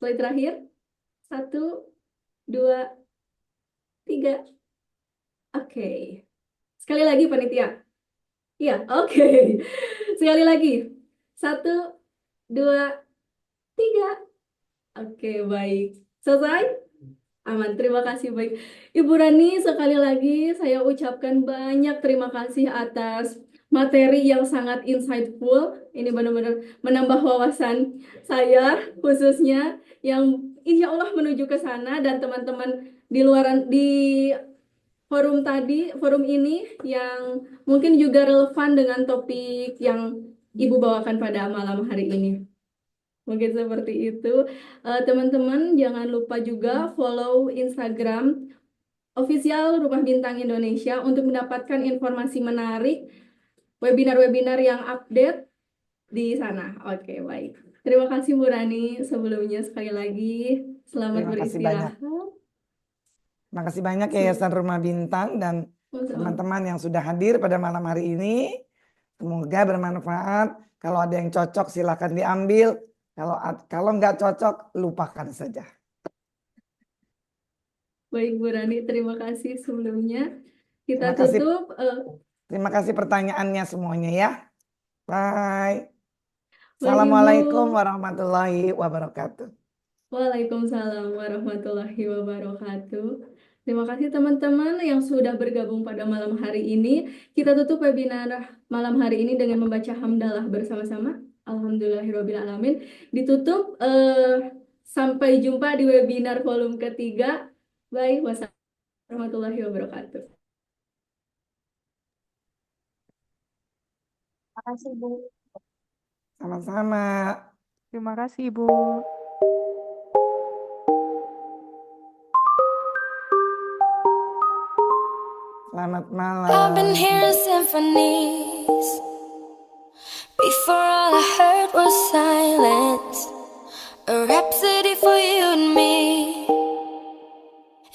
S3: Slide terakhir. 1, 2, 3. Oke. Sekali lagi panitia. Iya, oke. Sekali lagi. 1, 2, 3. Oke, baik. Selesai? Aman, terima kasih. Baik, Ibu Rani, sekali lagi saya ucapkan banyak terima kasih atas materi yang sangat insightful. Ini benar-benar menambah wawasan saya, khususnya yang insya Allah menuju ke sana, dan teman-teman di forum ini yang mungkin juga relevan dengan topik yang Ibu bawakan pada malam hari ini. Mungkin seperti itu. Teman-teman jangan lupa juga follow Instagram official Rumah Bintang Indonesia untuk mendapatkan informasi menarik, webinar-webinar yang update di sana. Oke, baik. Terima kasih Bu Rani sebelumnya sekali lagi. Selamat
S6: Terima kasih banyak.
S3: beristirahat.
S6: Terima kasih banyak Yayasan Rumah Bintang dan teman-teman yang sudah hadir pada malam hari ini. Semoga bermanfaat. Kalau ada yang cocok silakan diambil. Kalau nggak cocok lupakan saja.
S3: Baik Bu Rani, terima kasih sebelumnya. Kita
S6: Terima kasih.
S3: tutup.
S6: Terima kasih pertanyaannya semuanya ya. Bye.
S3: Baik,
S6: Assalamualaikum
S3: Ibu.
S6: warahmatullahi wabarakatuh.
S3: Waalaikumsalam warahmatullahi wabarakatuh. Terima kasih teman-teman yang sudah bergabung pada malam hari ini. Kita tutup webinar malam hari ini dengan membaca hamdalah bersama-sama. Alhamdulillahirrabbilalamin. Ditutup. Sampai jumpa di webinar volume ketiga. Baik, wassalamualaikum warahmatullahi wabarakatuh.
S1: Terima kasih, Bu.
S6: Sama-sama.
S7: Terima kasih, Ibu.
S6: Selamat
S2: I've been
S6: malam.
S2: hearing symphonies. Before all I heard was silence. A rhapsody for you and me.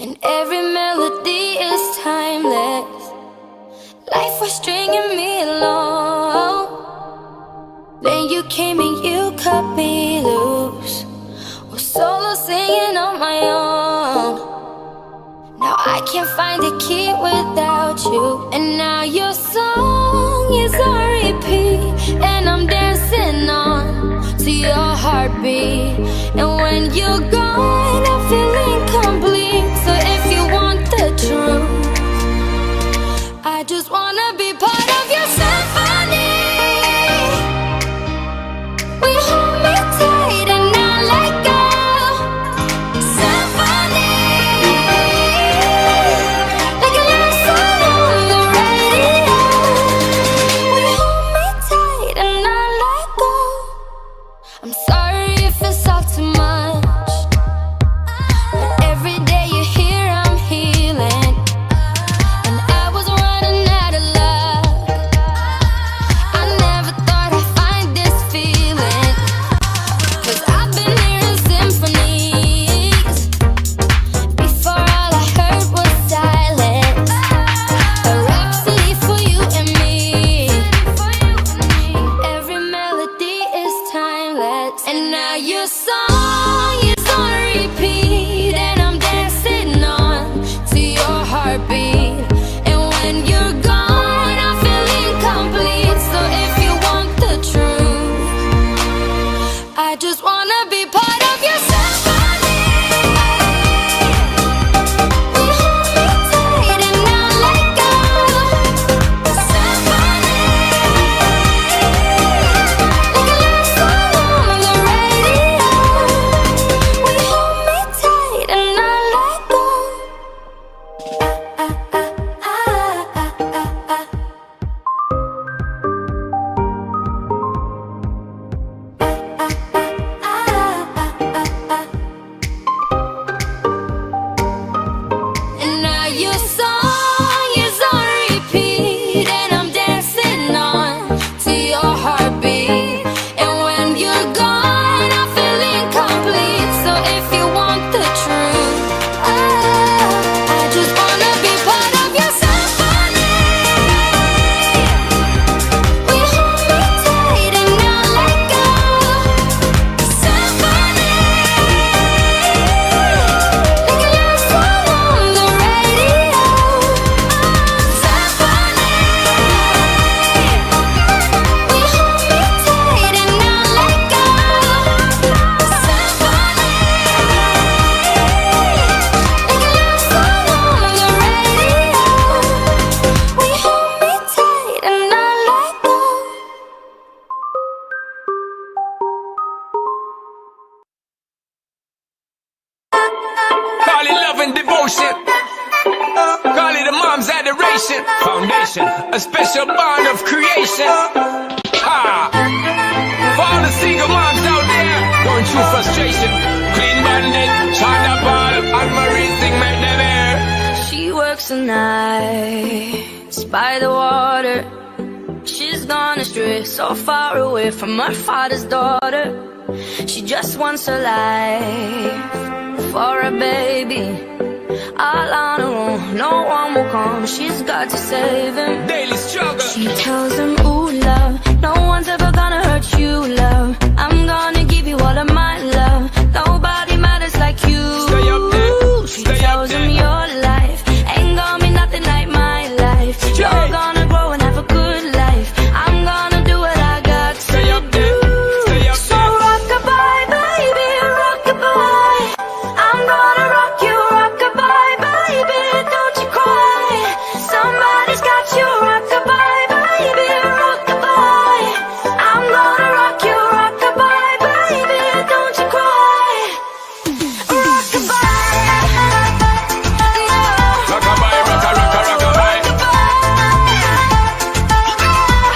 S2: And every melody is timeless. Life was stringing me along. Then you came and you cut me loose. Was solo singing on my own. Now I can't find a key without you. And now your song is on repeat. And I'm dancing I just wanna be part of your symphony. We hold me tight and not let go. Symphony, like a love song on the radio. We hold me tight and not let go. I'm sorry if it's all too much, but every day you're here I'm healing. And I was running out of luck. I never thought I'd find this feeling, 'cause I've been hearing symphonies. Before all I heard was silence, a rhapsody for you and me. Every melody is timeless, and now your song is on repeat, and I'm dancing on to your heartbeat. And when you're gone, I feel incomplete. So if you want the truth, I just wanna be part of your symphony. We hold me tight and not let go. Symphony, like a love song on the radio. We hold me tight and not let go. And now your song is on repeat, and I'm dancing on to your heartbeat. And when you're gone, I feel incomplete. So if you want the truth, I just wanna be part of your symphony. We hold me tight and not let go. Symphony, like a love song on the radio. Symphony, we hold me tight and not let go. Symphony, like a love song on the radio. We hold me tight and not let go.
S8: Call it love and devotion. Call it a mom's adoration. Foundation, a special bond of creation. Ah. For all the single moms out there going through frustration. Clean Bandit, China Ball, and Marie sing make them air.
S2: She works the nights by the water. She's gone astray, so far away from her father's daughter. She just wants her life for a baby. All on her own, no one will come. She's got to save him.
S8: Daily struggle.
S2: She tells him, ooh, love, no one's ever gonna hurt you, love. I'm gonna give you all of my love. Nobody matters like you.
S8: Stay up there.
S2: She
S8: Stay up
S2: tells him
S8: there.
S2: your life ain't gonna be nothing like my life. You're gonna grow and have a good life. I'm gonna do what I got to
S8: Stay up
S2: do.
S8: there. Stay up
S2: So
S8: there.
S2: rock-a-bye, baby, rock-a-bye. I'm gonna rock you, rock-a-bye, baby, don't you cry. Somebody's got you, rock-a-bye, baby, rock-a-bye. I'm gonna rock you, rock-a-bye, baby, don't you cry. Rock-a-bye,
S8: Rockabye, rocka, rocka, rockabye.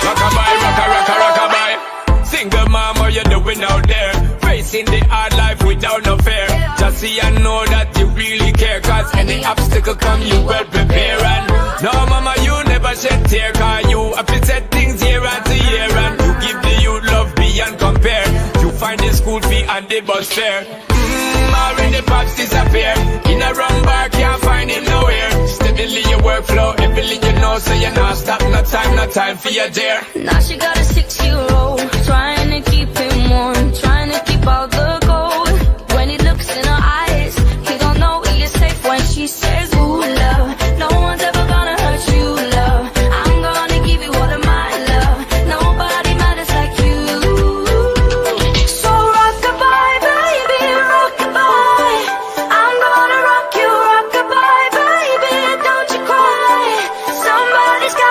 S8: Rockabye, rocka, rocka, rockabye. Single mom, what you doing out there? Facing the hard life without no fear. Just see and know that you really care. Cause any obstacle come, you well prepare. And no mama, you never shed tear. Cause you have to set things year after year. And you give the youth love beyond compare. You find the school fee and the bus fare. Already pops disappear. In a wrong bar, can't find him nowhere. Steadily your workflow, everything you know. So you're not stop, no time for your dear.
S2: now she got a 6-year-old, trying to keep him warm, trying to keep all the gold. When he looks in her eyes, he don't know he is safe when she says, ooh, love, no one's ever gonna hurt you, love. I'm gonna give you all of my love. Nobody matters like you. So rock-a-bye, baby, rock-a-bye. I'm gonna rock you, rock-a-bye, baby, don't you cry. Somebody's got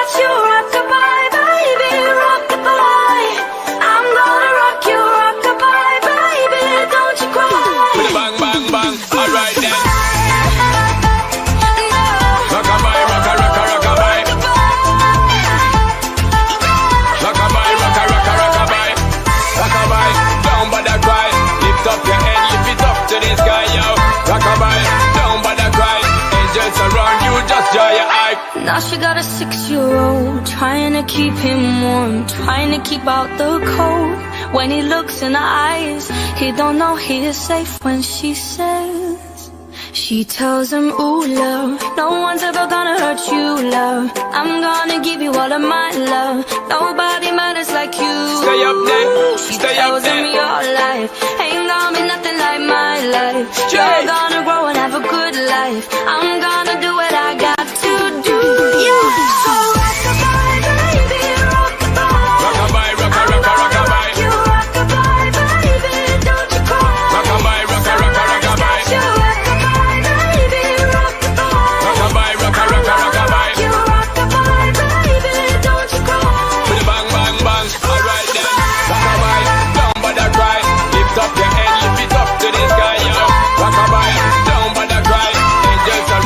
S2: Now she got a 6-year-old, trying to keep him warm, trying to keep out the cold. When he looks in her eyes, he don't know he is safe when she says, she tells him, ooh, love, no one's ever gonna hurt you, love. I'm gonna give you all of my love. Nobody matters like you.
S8: Stay up there,
S2: She
S8: stay up
S2: tells him
S8: there.
S2: your life ain't gonna be nothing like my life. You're
S8: Straight.
S2: gonna grow and have a good life. I'm gonna do what I got to do. Yeah. So rock-a-bye, baby, rock-a-bye.
S8: Rock-a-bye, rock-a-bye.
S2: You rock-a-bye, baby, don't you cry.
S8: Rock-a-bye, rock-a-bye.
S2: You rock-a-bye, baby, rock-a-bye.
S8: Rock-a-bye, rock-a-bye.
S2: You rock-a-bye, baby, don't you cry.
S8: With a bang, bang, bang. Alright then. Rock-a-bye, don't bother cry. Lift up your head, lift it up to the sky, yo. Rock-a-bye, don't bother cry. Angels are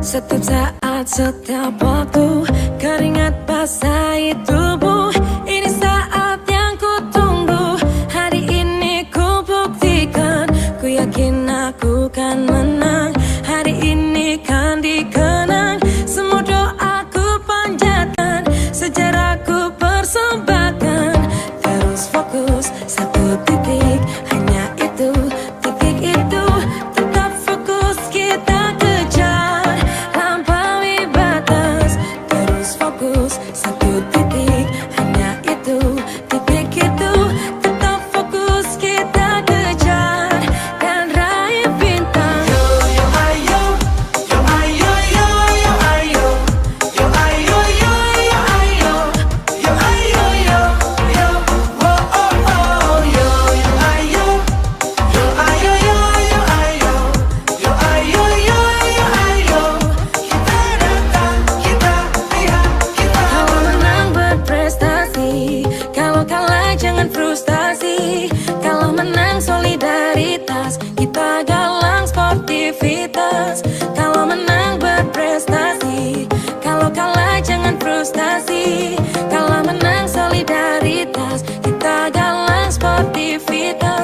S2: Setiap saat, setiap waktu, keringat basahi tubuh. Ini saat yang ku tunggu. Hari ini ku buktikan, ku yakin aku kan menang. Hari ini kan dikenang, semua doaku panjatkan, sejarahku persembahkan. Terus fokus, satu titik, hanya itu, titik itu. Tetap fokus, kita kejar, lampaui batas. Terus fokus, satu titik, hanya itu, titik itu. Tetap fokus, kita kejar, dan raih bintang.
S8: Yo yo ayo, yo ayo yo yo ayo, yo ayo yo yo ayo, yo ayo yo yo, oh oh oh, yo yo ayo, yo ayo yo yo ayo, yo ayo yo yo ayo. Kita datang, kita lihat, kita
S2: Kalau menang berprestasi, kalau kalah jangan frustasi. Kalau menang solidaritas, kita galang sportivitas. Kalau menang berprestasi, kalau kalah jangan frustasi. Kalau menang solidaritas, kita galang sportivitas.